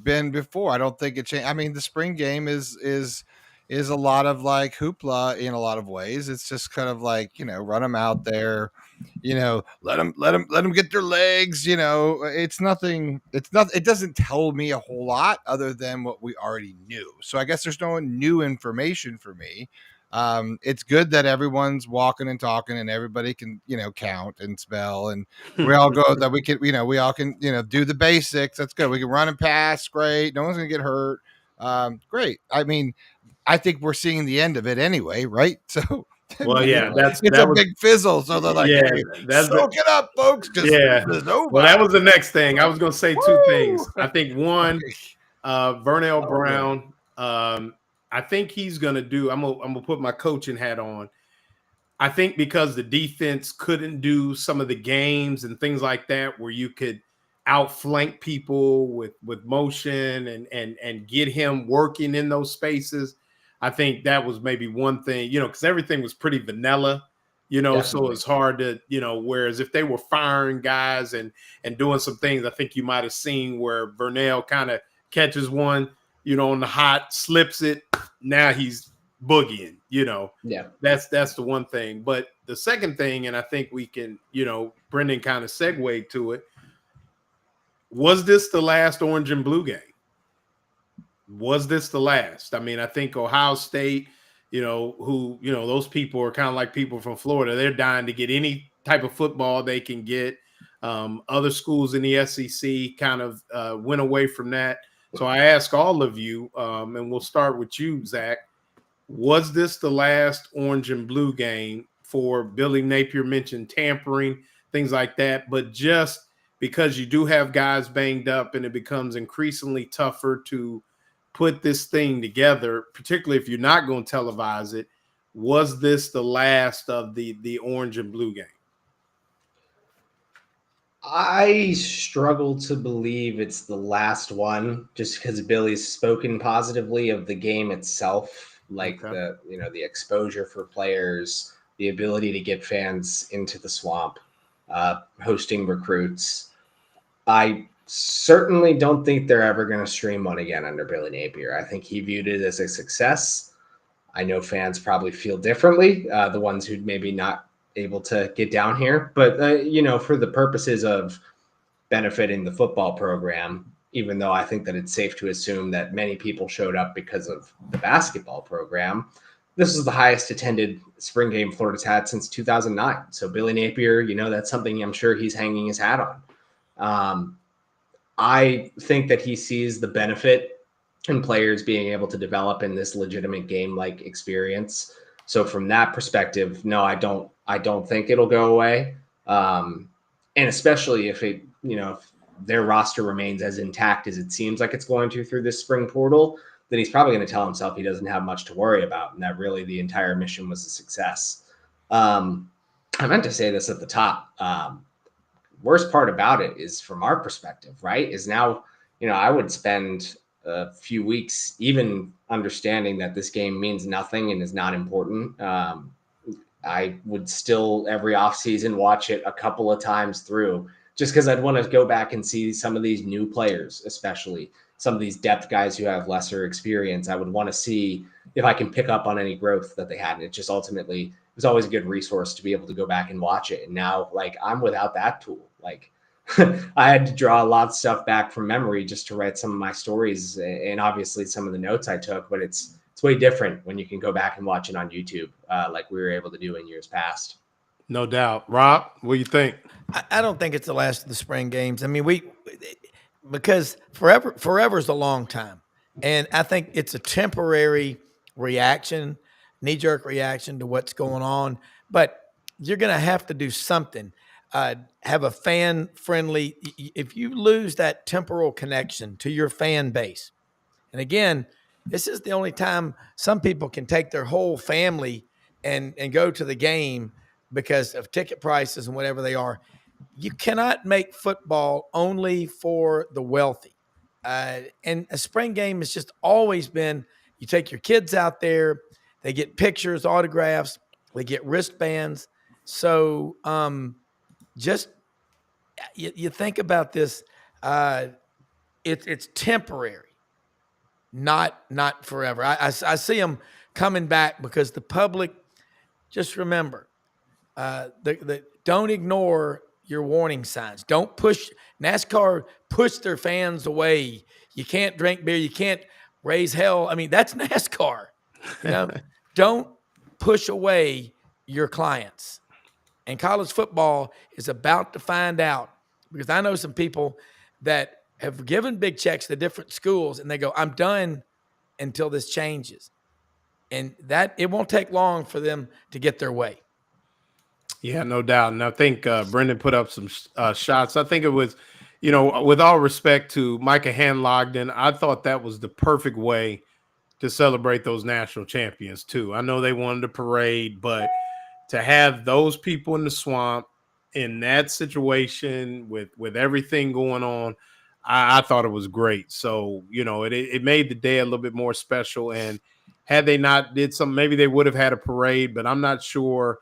Speaker 8: been before. I don't think it changed. I mean, the spring game is a lot of like hoopla in a lot of ways. It's just kind of like, run them out there, let them get their legs. It's nothing. It doesn't tell me a whole lot other than what we already knew. So I guess there's no new information for me. It's good that everyone's walking and talking and everybody can, count and spell, and we all go that we can, we all can, do the basics. That's good. We can run and pass. Great. No one's going to get hurt. Great. I mean, I think we're seeing the end of it anyway. Right. So,
Speaker 1: well, yeah,
Speaker 8: it's a big fizzle. So they're like, hey, soak it up, folks.
Speaker 1: Well, that was the next thing. I was going to say two things. I think one, Vernell Brown, I think he's going to do, I'm going to put my coaching hat on. I think because the defense couldn't do some of the games and things like that, where you could outflank people with motion and get him working in those spaces. I think that was maybe one thing, because everything was pretty vanilla, Definitely. So it's hard to, whereas if they were firing guys and doing some things, I think you might have seen where Vernell kind of catches one, on the hot, slips it. Now he's boogieing,
Speaker 12: Yeah.
Speaker 1: That's the one thing. But the second thing, and I think we can, Brendan kind of segued to it. Was this the last orange and blue game? Was this the last? I mean, I think Ohio State, who, those people are kind of like people from Florida. They're dying to get any type of football they can get. Other schools in the SEC kind of went away from that. So I ask all of you, and we'll start with you, Zach. Was this the last orange and blue game for Billy Napier? Mentioned tampering, things like that, but just because you do have guys banged up and it becomes increasingly tougher to put this thing together, particularly if you're not going to televise it, was this the last of the orange and blue game?
Speaker 12: I struggle to believe it's the last one, just because Billy's spoken positively of the game itself, like
Speaker 1: Okay.
Speaker 12: the exposure for players, the ability to get fans into the swamp, hosting recruits. I certainly don't think they're ever going to stream one again under Billy Napier. I think he viewed it as a success. I know fans probably feel differently, the ones who maybe not able to get down here, but for the purposes of benefiting the football program, even though I think that it's safe to assume that many people showed up because of the basketball program. This is the highest attended spring game Florida's had since 2009. So Billy Napier, that's something I'm sure he's hanging his hat on. I think that he sees the benefit in players being able to develop in this legitimate game-like experience. So from that perspective, no, I don't think it'll go away. And especially if if their roster remains as intact as it seems like it's going to through this spring portal, then he's probably going to tell himself he doesn't have much to worry about, and that really the entire mission was a success. I meant to say this at the top. Worst part about it is, from our perspective, right, is now, I would spend a few weeks even understanding that this game means nothing and is not important. I would still every offseason watch it a couple of times through, just because I'd want to go back and see some of these new players, especially some of these depth guys who have lesser experience. I would want to see if I can pick up on any growth that they had. And it just ultimately, it was always a good resource to be able to go back and watch it. And now, I'm without that tool. I had to draw a lot of stuff back from memory just to write some of my stories and obviously some of the notes I took, but it's way different when you can go back and watch it on YouTube, like we were able to do in years past.
Speaker 1: No doubt. Rob, what do you think?
Speaker 9: I don't think it's the last of the spring games. I mean, because forever is a long time. And I think it's a temporary reaction, knee-jerk reaction to what's going on. But you're going to have to do something. Have a fan-friendly – if you lose that temporal connection to your fan base, and again, this is the only time some people can take their whole family and go to the game because of ticket prices and whatever they are. You cannot make football only for the wealthy. And a spring game has just always been, you take your kids out there, they get pictures, autographs, they get wristbands. So just you think about this, it's temporary, not forever. I see them coming back because the public, just remember, don't ignore your warning signs. Don't push. NASCAR push their fans away. You can't drink beer. You can't raise hell. I mean, that's NASCAR. Don't push away your clients. And college football is about to find out, because I know some people that have given big checks to different schools and they go, I'm done until this changes. And that it won't take long for them to get their way.
Speaker 1: Yeah, no doubt. And I think Brendan put up some shots. I think it was, with all respect to Micah Hanlogden, I thought that was the perfect way to celebrate those national champions too. I know they wanted a parade, but to have those people in the swamp in that situation with everything going on, I thought it was great. So, it made the day a little bit more special. And had they not did something, maybe they would have had a parade, but I'm not sure.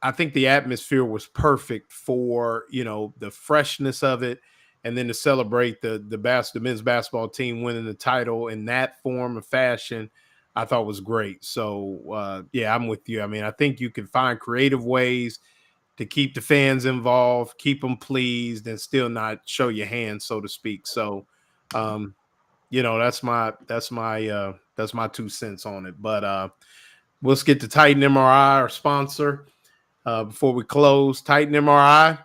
Speaker 1: I think the atmosphere was perfect for, the freshness of it. And then to celebrate the men's basketball team winning the title in that form of fashion, I thought was great. So, yeah, I'm with you. I mean, I think you can find creative ways to keep the fans involved, keep them pleased, and still not show your hand, so to speak. So, that's my 2 cents on it. But let's get to Titan MRI, our sponsor. Before we close, Titan MRI,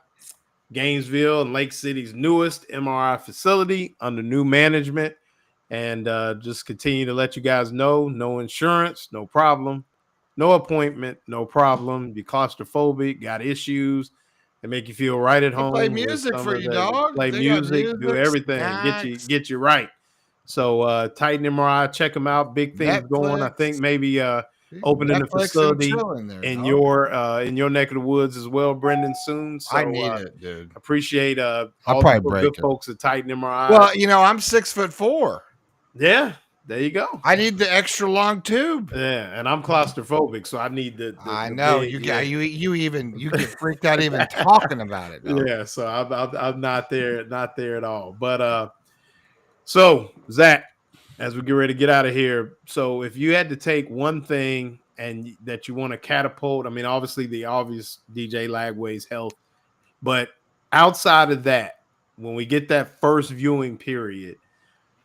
Speaker 1: Gainesville and Lake City's newest MRI facility under new management. And just continue to let you guys know, no insurance, no problem. No appointment, no problem. You're claustrophobic, got issues. They make you feel right at home.
Speaker 8: Play music for you, dog.
Speaker 1: Play music, do everything, get you right. So Titan MRI, check them out. Big things going. I think maybe opening the
Speaker 8: Netflix and
Speaker 1: facility
Speaker 8: chilling there,
Speaker 1: in
Speaker 8: dog.
Speaker 1: your neck of the woods as well, Brendan, soon. So
Speaker 8: I need it, dude.
Speaker 1: Appreciate
Speaker 8: I'll
Speaker 1: all
Speaker 8: probably
Speaker 1: the
Speaker 8: break
Speaker 1: good
Speaker 8: it.
Speaker 1: folks at Titan MRI.
Speaker 8: Well, I'm 6'4".
Speaker 1: Yeah, there you go.
Speaker 8: I need the extra long tube.
Speaker 1: Yeah, and I'm claustrophobic, so I need the
Speaker 8: I know
Speaker 1: big,
Speaker 8: you get freaked out even talking about it. Dog.
Speaker 1: Yeah, so I'm not there at all. But so Zach, as we get ready to get out of here, so if you had to take one thing and that you want to catapult, I mean, obviously the obvious DJ Lagway's health, but outside of that, when we get that first viewing period,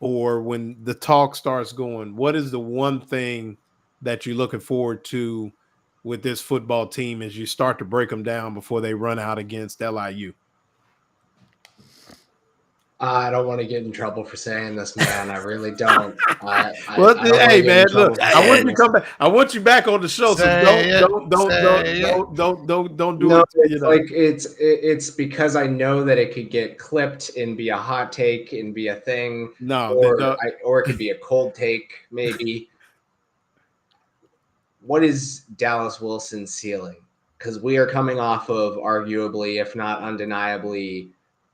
Speaker 1: or when the talk starts going, what is the one thing that you're looking forward to with this football team as you start to break them down before they run out against LIU?
Speaker 12: I don't want to get in trouble for saying this, man. I really don't.
Speaker 1: Hey, man, look, I want you to come back. I want you back on the show. So don't do it.
Speaker 12: It's because I know that it could get clipped and be a hot take and be a thing. Or it could be a cold take, maybe. What is Dallas Wilson's ceiling? Because we are coming off of arguably, if not undeniably,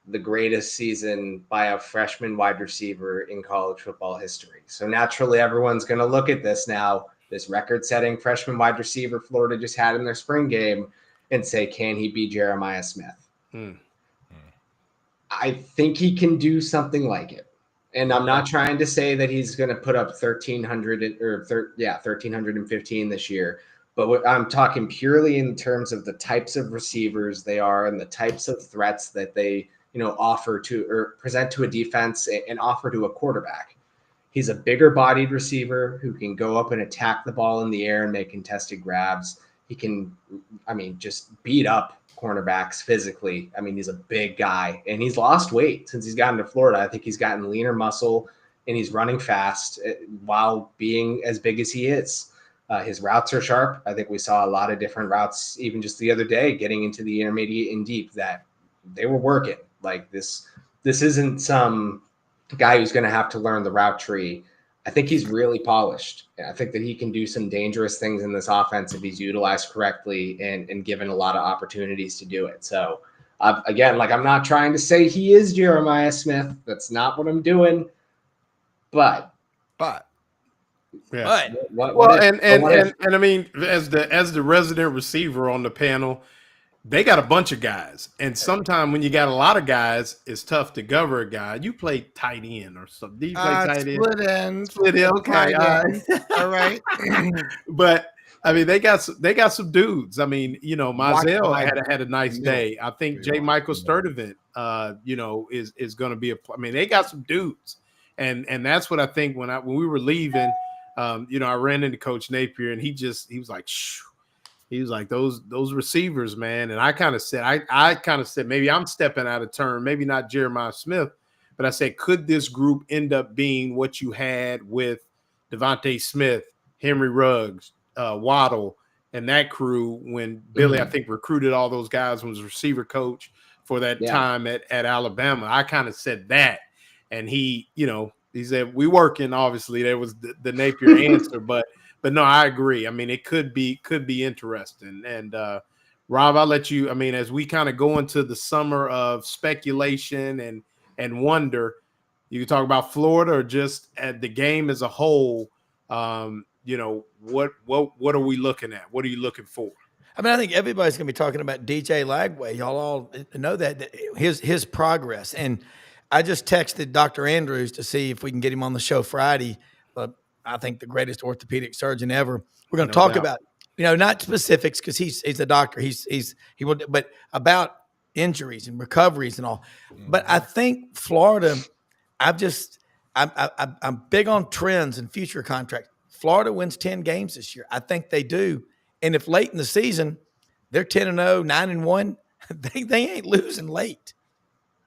Speaker 12: the greatest season by a freshman wide receiver in college football history. So naturally, everyone's going to look at this now, this record-setting freshman wide receiver Florida just had in their spring game, and say, can he be Jeremiah Smith? I think he can do something like it. And I'm not trying to say that he's going to put up 1,315 this year. But I'm talking purely in terms of the types of receivers they are and the types of threats that they offer to or present to a defense and offer to a quarterback. He's a bigger bodied receiver who can go up and attack the ball in the air and make contested grabs. He can, just beat up cornerbacks physically. He's a big guy and he's lost weight since he's gotten to Florida. I think he's gotten leaner muscle and he's running fast while being as big as he is. His routes are sharp. I think we saw a lot of different routes, even just the other day, getting into the intermediate and deep that they were working. Like this isn't some guy who's going to have to learn the route tree. I think he's really polished. I think that he can do some dangerous things in this offense if he's utilized correctly and given a lot of opportunities to do it. So again, I'm not trying to say he is Jeremiah Smith. That's not what I'm doing. But
Speaker 1: yeah. And I mean, as the resident receiver on the panel, they got a bunch of guys, and sometimes when you got a lot of guys, it's tough to cover a guy. You play tight end or something. Do you play tight end? Split end. Okay, all right. But they got some dudes. Mizell had a nice day. I think J. Michael Sturdivant, is going to be they got some dudes, and that's what I think when we were leaving. I ran into Coach Napier, and he was like, shh. He was like, those receivers, man. And I kind of said, maybe I'm stepping out of turn, maybe not Jeremiah Smith, but I said, could this group end up being what you had with Devontae Smith, Henry Ruggs, Waddle, and that crew when Billy, I think, recruited all those guys and was receiver coach for that time at Alabama? I kind of said that. And he said, we working, obviously. That was the Napier answer, but no, I agree. It could be interesting. And Rob, I'll let you. As we kind of go into the summer of speculation and wonder, you can talk about Florida or just at the game as a whole. What are we looking at? What are you looking for?
Speaker 9: I think everybody's going to be talking about DJ Lagway. Y'all all know that his progress. And I just texted Dr. Andrews to see if we can get him on the show Friday. I think the greatest orthopedic surgeon ever. We're going to talk about, not specifics because he's a doctor. He will, but about injuries and recoveries and all. But I think Florida, I'm big on trends and future contracts. Florida wins 10 games this year. I think they do. And if late in the season they're 10-0, 9-1, they ain't losing late.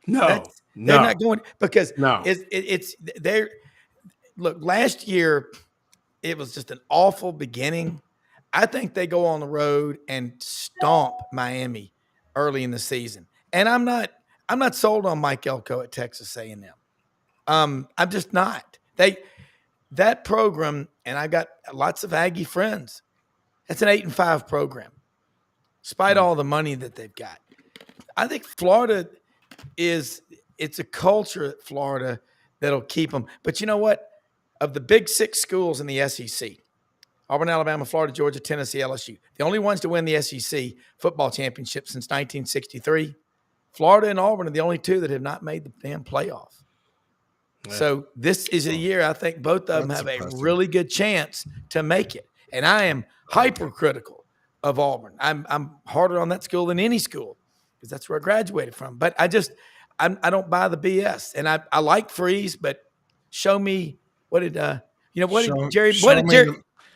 Speaker 1: They're
Speaker 9: not going because they're. Look, last year, it was just an awful beginning. I think they go on the road and stomp Miami early in the season. And I'm not sold on Mike Elko at Texas A&M. I'm just not. That program, and I've got lots of Aggie friends, That's an 8-5 program, despite all the money that they've got. I think Florida it's a culture at Florida that'll keep them. But you know what? Of the big 6 schools in the SEC, Auburn, Alabama, Florida, Georgia, Tennessee, LSU, the only ones to win the SEC football championship since 1963, Florida and Auburn are the only 2 that have not made the damn playoff. Yeah. So this is a year I think both of them have a really good chance to make it. And I am hypercritical of Auburn. I'm harder on that school than any school because that's where I graduated from. But I don't buy the BS. And I like Freeze, but show me what did Jerry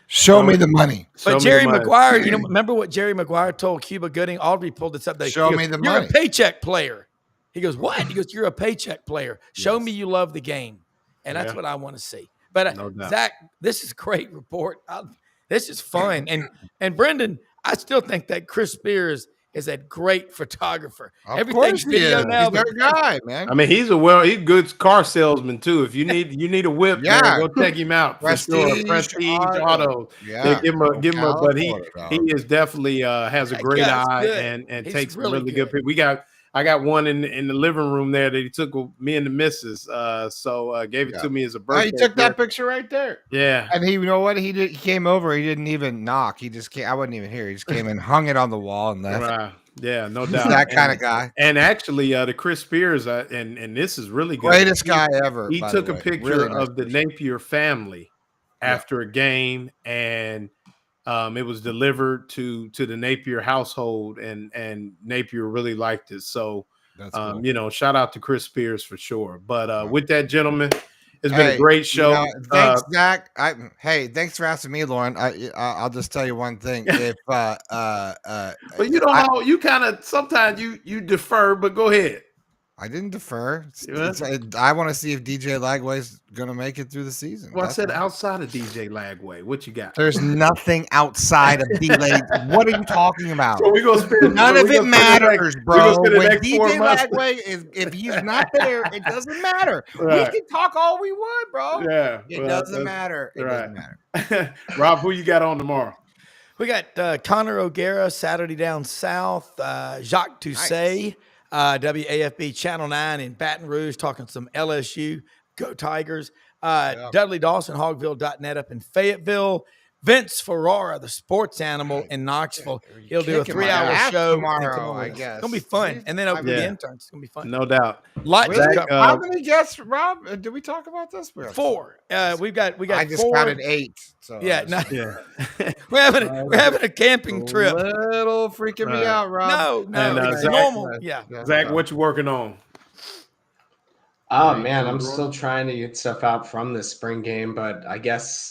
Speaker 8: show me the money.
Speaker 9: But Jerry Maguire, remember what Jerry Maguire told Cuba Gooding? Audrey pulled this up.
Speaker 8: Show me the money.
Speaker 9: You're a paycheck player. He goes, what? He goes, you're a paycheck player. Show me you love the game. And that's what I want to see. But Zach, this is a great report. This is fun. And Brendan, I still think that Chris Spears is a great photographer. Everything's video now.
Speaker 8: He's their guy, man.
Speaker 1: I mean, he's good car salesman too. If you need a whip, man, go check him out. Prestige Auto. Yeah. Give him a but he is definitely has a great eye and takes really good pictures. I got one in the living room there that he took with me and the missus. So gave it to me as a birthday.
Speaker 8: He took that picture right there.
Speaker 1: Yeah.
Speaker 8: And you know what? He came over. He didn't even knock. He just came. I wasn't even here. He just came and hung it on the wall and left.
Speaker 1: Right. Yeah, no doubt.
Speaker 8: He's that kind of guy.
Speaker 1: And actually, the Chris Spears, and this is really good.
Speaker 8: Greatest guy ever.
Speaker 1: He took a picture of the Napier family after a game, and it was delivered to the Napier household, and Napier really liked it. So, cool. Shout out to Chris Spears for sure. But with that, gentlemen, it's been a great show.
Speaker 8: Thanks, Zach. Thanks for asking me, Loren. I'll just tell you one thing. If but
Speaker 1: you know how you kind of sometimes you defer, but go ahead.
Speaker 8: I didn't defer. I want to see if DJ Lagway's going to make it through the season.
Speaker 1: Well, I said outside of DJ Lagway. What you got?
Speaker 8: There's nothing outside of DJ. What are you talking about?
Speaker 1: So we're gonna spend,
Speaker 8: None of it matters, bro. When DJ Lagway if he's not there, it doesn't matter.
Speaker 1: Right.
Speaker 8: We can talk all we want, bro.
Speaker 1: Yeah.
Speaker 8: It doesn't matter. It doesn't matter.
Speaker 1: Rob, who you got on tomorrow?
Speaker 9: We got Connor O'Gara, Saturday Down South, Jacques Toussaint. WAFB Channel 9 in Baton Rouge, talking some LSU. Go Tigers. Dudley Dawson, Hogville.net up in Fayetteville. Vince Ferrara, the sports animal in Knoxville. He'll do a 3-hour show
Speaker 8: tomorrow, I guess.
Speaker 9: It's going to be fun. And then over the interns. It's going to be fun.
Speaker 1: No doubt.
Speaker 8: How many guests, Rob? Did we talk about this?
Speaker 9: 4. We got
Speaker 8: I just
Speaker 9: 4.
Speaker 8: counted 8. So
Speaker 9: we're having a camping trip.
Speaker 8: Little freaking me out, Rob.
Speaker 9: No, it's
Speaker 1: Zach,
Speaker 9: normal.
Speaker 1: Zach, what you working on?
Speaker 12: Oh man, I'm still trying to get stuff out from the spring game, but I guess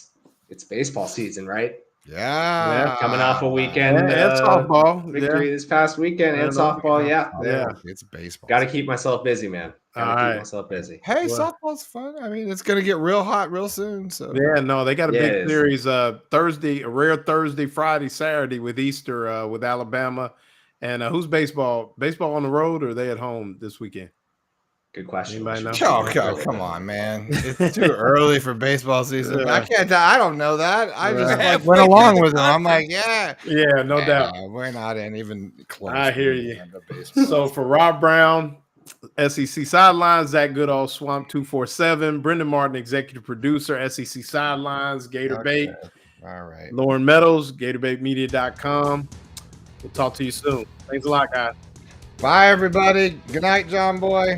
Speaker 12: it's baseball season, right?
Speaker 8: Yeah.
Speaker 12: Coming off a weekend
Speaker 1: and softball
Speaker 12: victory this past weekend, and softball. Yeah,
Speaker 8: it's baseball.
Speaker 12: Got to keep myself busy, man. Keep myself busy.
Speaker 8: Hey, softball's fun. I mean, it's gonna get real hot real soon. So
Speaker 1: they got a big series Thursday, a rare Thursday, Friday, Saturday with Easter with Alabama. And who's baseball? Baseball on the road, or are they at home this weekend?
Speaker 12: Good question.
Speaker 1: Anybody know?
Speaker 8: Come on, man. It's too early for baseball season. I can't. I don't know that. I just went along with them. I'm like,
Speaker 1: no doubt.
Speaker 8: We're not in even close.
Speaker 1: I hear you. So for Rob Brown, SEC Sidelines, Zach Goodall, Swamp 247, Brendan Martin, executive producer, SEC Sidelines, Gator Bait.
Speaker 8: All right.
Speaker 1: Loren Meadows, GatorBaitMedia.com. We'll talk to you soon. Thanks a lot, guys.
Speaker 8: Bye, everybody. Good night, John Boy.